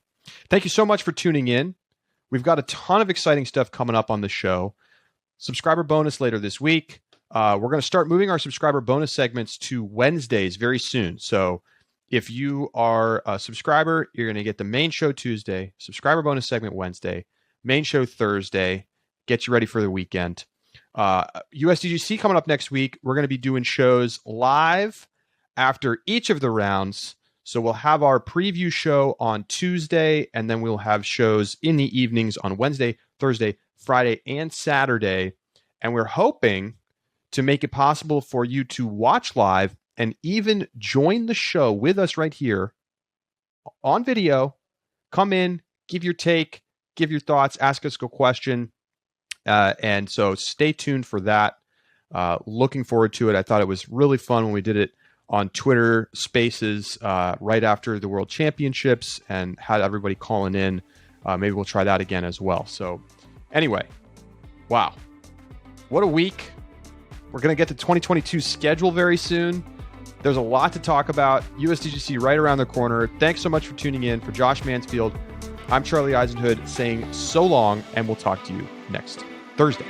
Thank you so much for tuning in. We've got a ton of exciting stuff coming up on the show. Subscriber bonus later this week. We're going to start moving our subscriber bonus segments to Wednesdays very soon. So if you are a subscriber, you're going to get the main show Tuesday, subscriber bonus segment Wednesday, main show Thursday. Get you ready for the weekend. USDGC coming up next week. We're going to be doing shows live after each of the rounds. So we'll have our preview show on Tuesday, and then we'll have shows in the evenings on Wednesday, Thursday, Friday, and Saturday. And we're hoping to make it possible for you to watch live and even join the show with us right here on video. Come in, give your take, give your thoughts, ask us a question. And so stay tuned for that. Looking forward to it. I thought it was really fun when we did it on Twitter Spaces right after the World Championships and had everybody calling in. Maybe we'll try that again as well. So anyway, wow. What a week. We're going to get to 2022 schedule very soon. There's a lot to talk about. USDGC right around the corner. Thanks so much for tuning in. For Josh Mansfield, I'm Charlie Eisenhood saying so long, and we'll talk to you next Thursday.